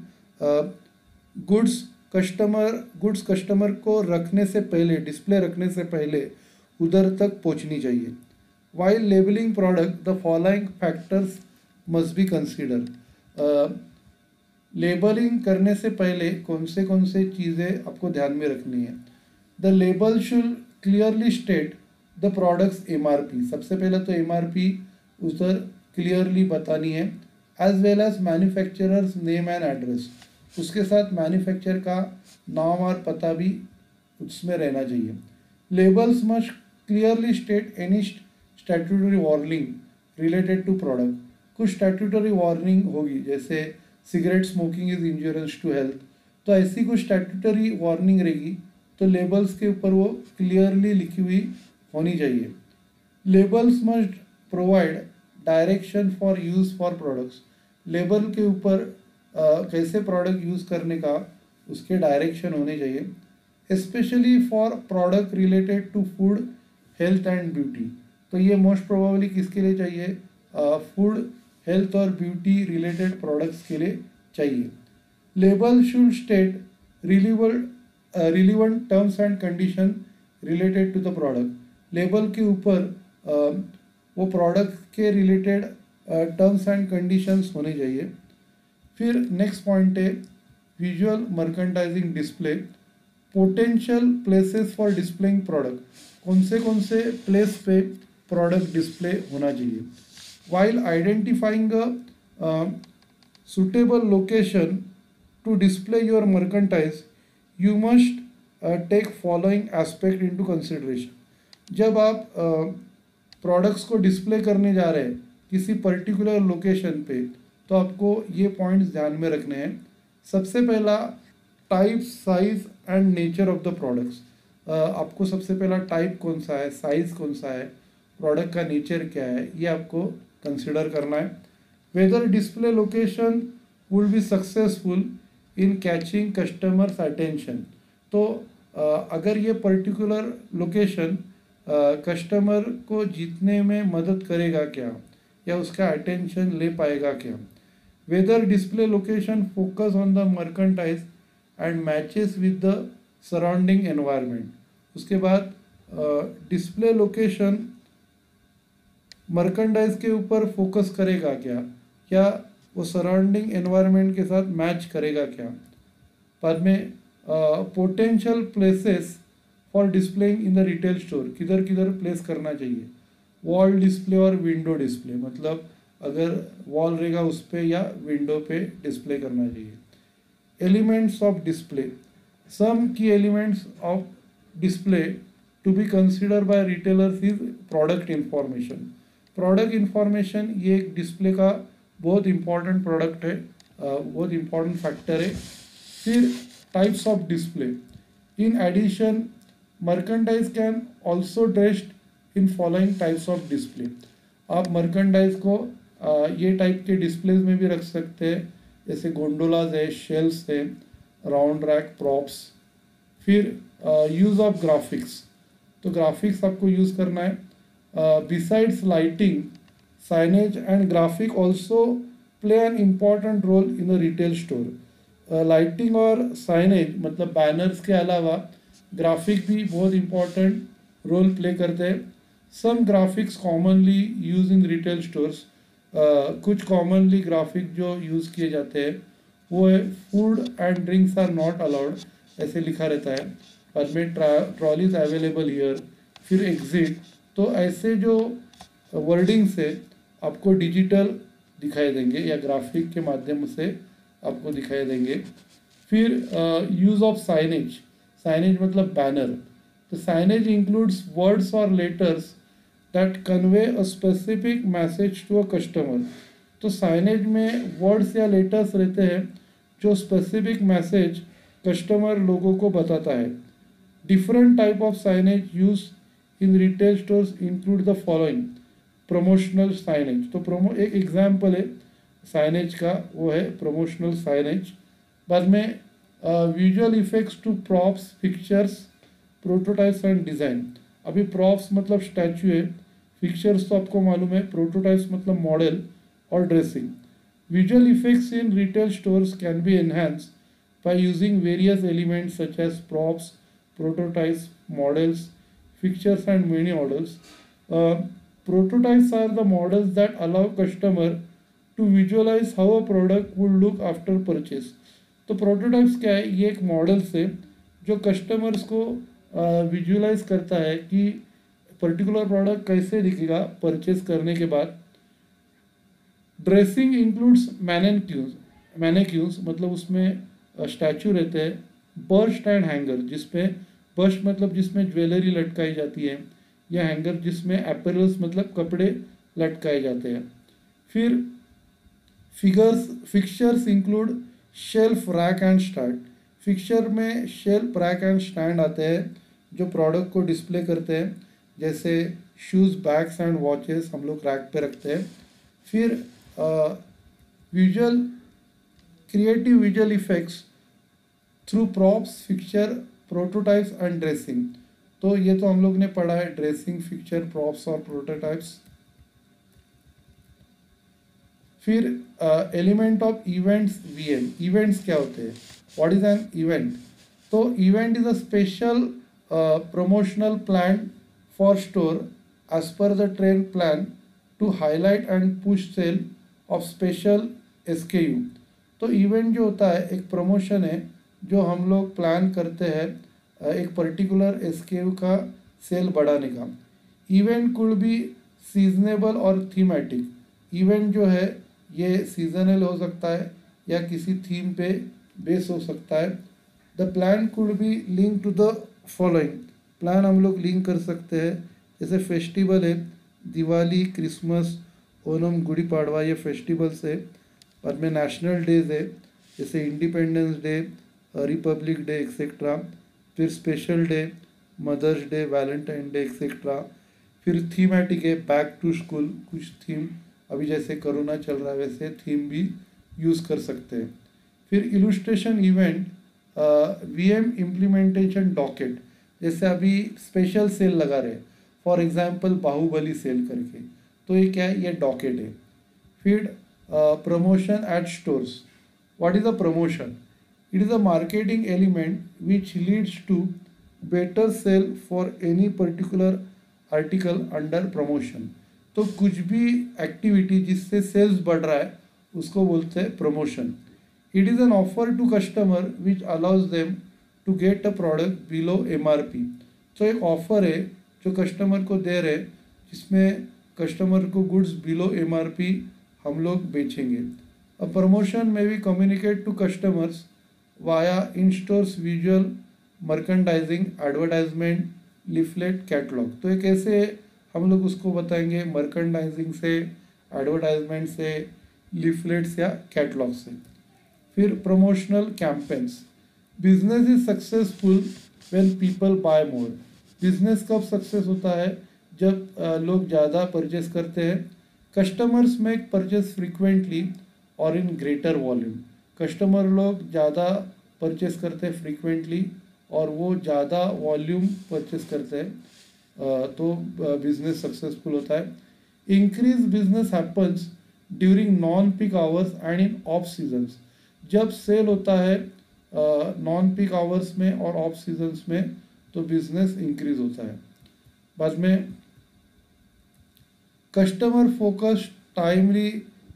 गुड्स कस्टमर को रखने से पहले, डिस्प्ले रखने से पहले उधर तक पहुंचनी चाहिए। While labeling product, the following factors must be considered। Labelling करने से पहले कौन से चीज़ें आपको ध्यान में रखनी है। The label should clearly state the products MRP. सबसे पहले तो एमआरपी उधर क्लियरली बतानी है, as well as manufacturers name and address. उसके साथ मैन्युफैक्चर का नाम और पता भी उसमें रहना चाहिए। Labels must clearly state any statutory warning related to product. कुछ स्टैट्यूटरी वार्निंग होगी, जैसे cigarette smoking is injurious to health, तो ऐसी कुछ स्टैट्यूटरी वार्निंग रहेगी तो लेबल्स के ऊपर वो क्लियरली लिखी हुई होनी चाहिए। Labels must provide direction for use for products. Label के ऊपर कैसे प्रोडक्ट यूज़ करने का उसके डायरेक्शन होने चाहिए। Specially for product related to food, health and beauty. तो ये मोस्ट प्रोबेबली किसके लिए चाहिए, फूड, हेल्थ और ब्यूटी रिलेटेड प्रोडक्ट्स के लिए चाहिए। Label should state relevant terms and condition related to the product. Label के ऊपर वो प्रोडक्ट के रिलेटेड टर्म्स एंड कंडीशंस होने चाहिए। फिर नेक्स्ट पॉइंट है visual merchandising display. Potential places for displaying product. कौन से प्लेस पे प्रोडक्ट डिस्प्ले होना चाहिए। While identifying a suitable location to display your merchandise, you must take following aspect into consideration। जब आप प्रोडक्ट्स को डिस्प्ले करने जा रहे हैं किसी पर्टिकुलर लोकेशन पे तो आपको ये पॉइंट्स ध्यान में रखने हैं। सबसे पहला type, size and nature of the products. आपको सबसे पहला टाइप कौन सा है, साइज कौन सा है, प्रोडक्ट का नेचर क्या है, ये आपको कंसिडर करना है। Whether display location will be successful in catching customers attention. तो अगर ये पर्टिकुलर लोकेशन कस्टमर को जीतने में मदद करेगा क्या, या उसका अटेंशन ले पाएगा क्या। Whether display location focus on the merchandise and matches with the surrounding environment. उसके बाद डिस्प्ले लोकेशन मर्केंटाइज के ऊपर फोकस करेगा क्या, या वो सराउंडिंग एनवायरनमेंट के साथ मैच करेगा क्या। बाद में potential places for displaying in the retail store, किधर किधर प्लेस करना चाहिए। वॉल डिस्प्ले और विंडो डिस्प्ले, मतलब अगर वॉल रहेगा उस पर या विंडो पे डिस्प्ले करना चाहिए। Elements of display, some key elements of display to be consider by retailers is product information. Product information ये एक डिस्प्ले का बहुत इंपॉर्टेंट प्रोडक्ट है, बहुत इंपॉर्टेंट फैक्टर है। फिर types of display, in addition merchandise can also dressed in following types of display. आप merchandise को ये टाइप के डिस्प्लेज में भी रख सकते हैं, जैसे गोंडोलाज है, शेल्स है, राउंड रैक, प्रॉप्स। फिर यूज़ ऑफ ग्राफिक्स, तो ग्राफिक्स आपको यूज़ करना है। Besides lighting, signage and graphic also play an important role in the retail store. Lighting और साइनेज मतलब बैनर्स के अलावा ग्राफिक भी बहुत इम्पॉर्टेंट रोल प्ले करते हैं। Some graphics commonly used in retail stores, कुछ कॉमनली ग्राफिक जो यूज़ किए जाते हैं वो है food and drinks are not allowed, ऐसे लिखा रहता है। बाद में ट्रॉलीज अवेलेबल हियर, फिर एग्जिट। तो ऐसे जो वर्डिंग्स है आपको डिजिटल दिखाई देंगे या ग्राफिक के माध्यम से आपको दिखाई देंगे। फिर यूज़ ऑफ साइनेज, साइनेज मतलब बैनर। तो साइनेज इंक्लूड्स वर्ड्स और letters that convey a specific message to a customer. तो साइनेज में वर्ड्स या लेटर्स रहते हैं जो स्पेसिफिक मैसेज कस्टमर लोगों को बताता है। Different type of signage use in retail stores include the following. Promotional signage, तो एक एग्जाम्पल है साइनेज का, वो है प्रमोशनल साइनेज। बाद में visual effects to props, pictures, prototypes and design. अभी प्रॉप्स मतलब स्टैचू है, पिक्चर्स तो आपको मालूम है, प्रोटोटाइप्स मतलब मॉडल और dressing. Visual effects in retail stores can be enhanced by using various elements such as props, prototypes, models, fixtures and many models. Prototypes are the models that allow customer to visualize how a product would look after purchase. तो prototypes क्या है, ये एक models है जो customers को visualise करता है कि पर्टिकुलर प्रोडक्ट कैसे दिखेगा परचेज करने के बाद। ड्रेसिंग इंक्लूड्स मैनेक्यून्स, मैनेक्यून्स मतलब उसमें स्टैचू रहते हैं। बर्स्ट एंड हैंगर, जिसमें बर्स्ट मतलब जिसमें ज्वेलरी लटकाई जाती है, या हैंगर जिसमें एपरल्स मतलब कपड़े लटकाए जाते हैं। फिर fixtures include shelf, rack and stand. Fixture में शेल्फ, रैक एंड स्टैंड आते हैं जो प्रोडक्ट को डिस्प्ले करते हैं, जैसे शूज़, बैग्स एंड वॉचेस हम लोग रैक पे रखते हैं। फिर creative visual effects through props, fixture, prototypes and dressing. तो ये तो हम लोग ने पढ़ा है, ड्रेसिंग, फिक्चर, प्रॉप्स और प्रोटोटाइप्स। फिर element of events, VM. Events क्या होते हैं, व्हाट इज एन इवेंट। तो event is a special promotional plan for store as per the trend plan to highlight and push sale of special SKU। तो event जो होता है एक promotion है जो हम लोग प्लान करते हैं एक पर्टिकुलर SKU का सेल बढ़ाने का। इवेंट कुड बी सीजनेबल और थीमेटिक। इवेंट जो है ये सीजनल हो सकता है या किसी थीम पे बेस हो सकता है। The plan could be link to the following. Plan हम लोग लिंक कर सकते हैं, जैसे फेस्टिवल है, दिवाली, क्रिसमस, ओनम, गुड़ी पाड़वा, ये फेस्टिवल्स है। बाद में नेशनल डेज है, जैसे independence day, republic day etcetera. फिर special day, mother's day, valentine day etcetera. फिर थीमेटिक है, बैक टू स्कूल, कुछ थीम अभी जैसे कोरोना चल रहा है वैसे थीम भी यूज़ कर सकते हैं। फिर illustration event, VM implementation docket, जैसे अभी स्पेशल सेल लगा रहे, फॉर एग्जांपल बाहुबली सेल करके, तो ये क्या है, ये डॉकेट है। फिर promotion at stores, what is a promotion? It is a marketing element which leads to better sale for any particular article under promotion. तो कुछ भी एक्टिविटी जिससे सेल्स बढ़ रहा है उसको बोलते हैं promotion. It is an offer to customer which allows them to get a product below MRP। तो एक ऑफर है जो कस्टमर को दे रहे जिसमें कस्टमर को गुड्स बिलो MRP हम लोग बेचेंगे। अ प्रमोशन में भी communicate to customers via in stores visual merchandising advertisement leaflet catalogue. तो ये कैसे हम लोग उसको बताएंगे, मर्केंडाइजिंग से, एडवर्टाइजमेंट से, लिफलेट्स या कैटलॉग से। फिर promotional campaigns, business is successful when people buy more. Business कब सक्सेस होता है? जब लोग ज़्यादा परचेस करते हैं। कस्टमर्स मेक परचेस फ्रीक्वेंटली और इन ग्रेटर वॉल्यूम। कस्टमर लोग ज़्यादा परचेस करते हैं फ्रीक्वेंटली और वो ज़्यादा वॉल्यूम परचेस करते हैं, तो बिजनेस सक्सेसफुल होता है। Increase business happens during non peak hours and in of seasons. जब सेल होता है नॉन पीक आवर्स में और ऑफ सीजन्स में तो बिजनेस इंक्रीज होता है। बाद में customer focus timely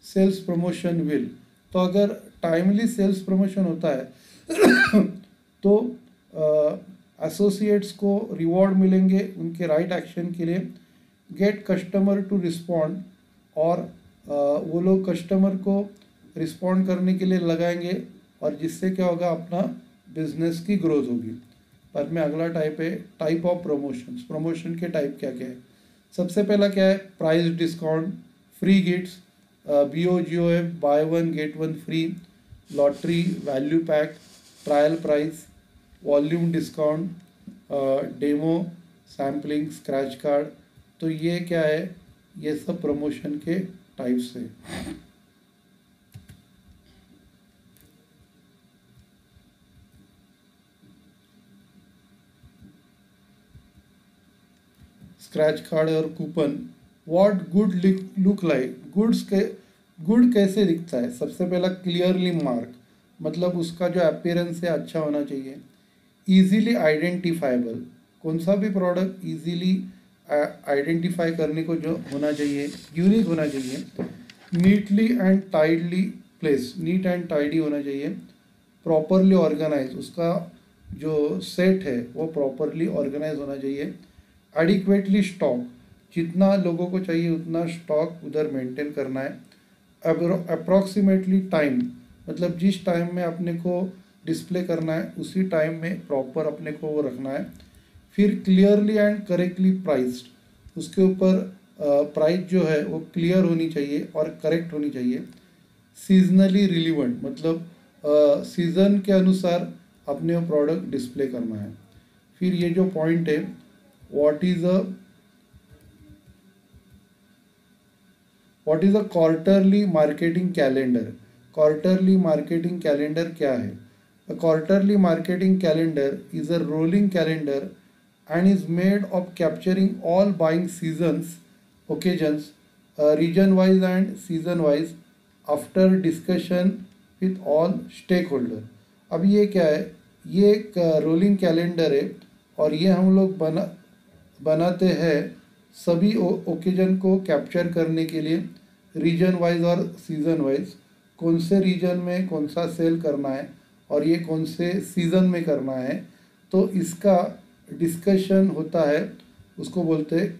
sales promotion will. तो अगर टाइमली सेल्स प्रमोशन होता है तो एसोसिएट्स को रिवॉर्ड मिलेंगे उनके राइट एक्शन के लिए। गेट कस्टमर टू रिस्पॉन्ड, और वो लोग कस्टमर को रिस्पॉन्ड करने के लिए लगाएंगे और जिससे क्या होगा, अपना बिजनेस की ग्रोथ होगी। बाद में अगला टाइप है टाइप ऑफ प्रमोशंस। प्रमोशन के टाइप क्या क्या है? सबसे पहला क्या है, price discount, free gifts, BOGOF, by one get one free, lottery, value pack, trial price, volume discount, demo, sampling, scratch card. तो ये क्या है, ये सब प्रमोशन के टाइप्स है। स्क्रैच कार्ड और coupon. What good look like, good कैसे दिखता है? सबसे पहला क्लियरली मार्क, मतलब उसका जो अपीयरेंस है अच्छा होना चाहिए। ईजीली आइडेंटिफाइबल, कौन सा भी प्रोडक्ट ईजीली आइडेंटिफाई करने को जो होना चाहिए, यूनिक होना चाहिए। Neatly and tidally place, neat and tidy होना चाहिए। प्रॉपरली ऑर्गेनाइज, उसका जो सेट है वो प्रॉपरली ऑर्गेनाइज होना चाहिए। एडिक्वेटली स्टॉक, जितना लोगों को चाहिए उतना स्टॉक उधर मेंटेन करना है। अप्रॉक्सीमेटली टाइम, मतलब जिस टाइम में अपने को डिस्प्ले करना है उसी टाइम में प्रॉपर अपने को वो रखना है। फिर क्लियरली एंड करेक्टली प्राइस्ड, उसके ऊपर प्राइस जो है वो क्लियर होनी चाहिए और करेक्ट होनी चाहिए। सीजनली रिलीवेंट, मतलब सीज़न के अनुसार अपने प्रोडक्ट डिस्प्ले करना है। फिर ये जो पॉइंट है, what is a quarterly marketing calendar. Quarterly marketing calendar क्या है? अ quarterly marketing calendar is a rolling calendar and is made of capturing all buying seasons, occasions, region wise and season wise after discussion with all stakeholder। अब ये क्या है, ये एक rolling calendar है और ये हम लोग बनाते हैं सभी ओकेजन को कैप्चर करने के लिए, रीजन वाइज और सीज़न वाइज, कौन से रीजन में कौन सा सेल करना है और ये कौन से सीज़न में करना है। तो इसका डिस्कशन होता है, उसको बोलते हैं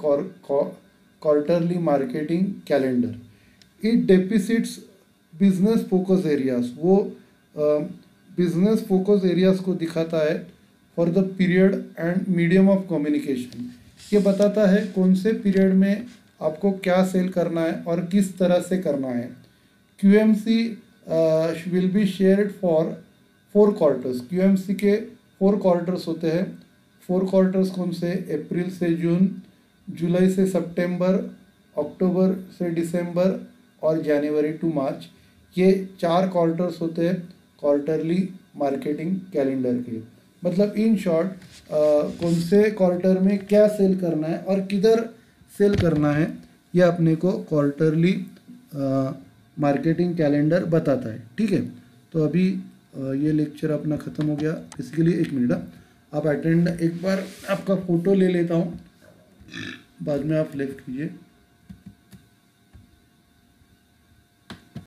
quarterly marketing calendar. It depicts business focus areas, वो बिजनेस फोकस एरियाज को दिखाता है for the period and medium of communication. ये बताता है कौन से पीरियड में आपको क्या सेल करना है और किस तरह से करना है। QMC will be shared for 4 quarters. QMC के 4 क्वार्टर्स होते हैं। 4 क्वार्टर्स कौन से? अप्रैल से जून, जुलाई से सितंबर, अक्टूबर से दिसंबर और जनवरी टू मार्च। ये 4 क्वार्टर्स होते हैं क्वार्टरली मार्केटिंग कैलेंडर के। मतलब इन शॉर्ट कौन से क्वार्टर में क्या सेल करना है और किधर सेल करना है, यह अपने को क्वार्टरली मार्केटिंग कैलेंडर बताता है। ठीक है, तो अभी ये लेक्चर अपना ख़त्म हो गया। बेसिकली 1 मिनट आप अटेंड, एक बार आपका फ़ोटो ले लेता हूँ, बाद में आप लेफ्ट कीजिए।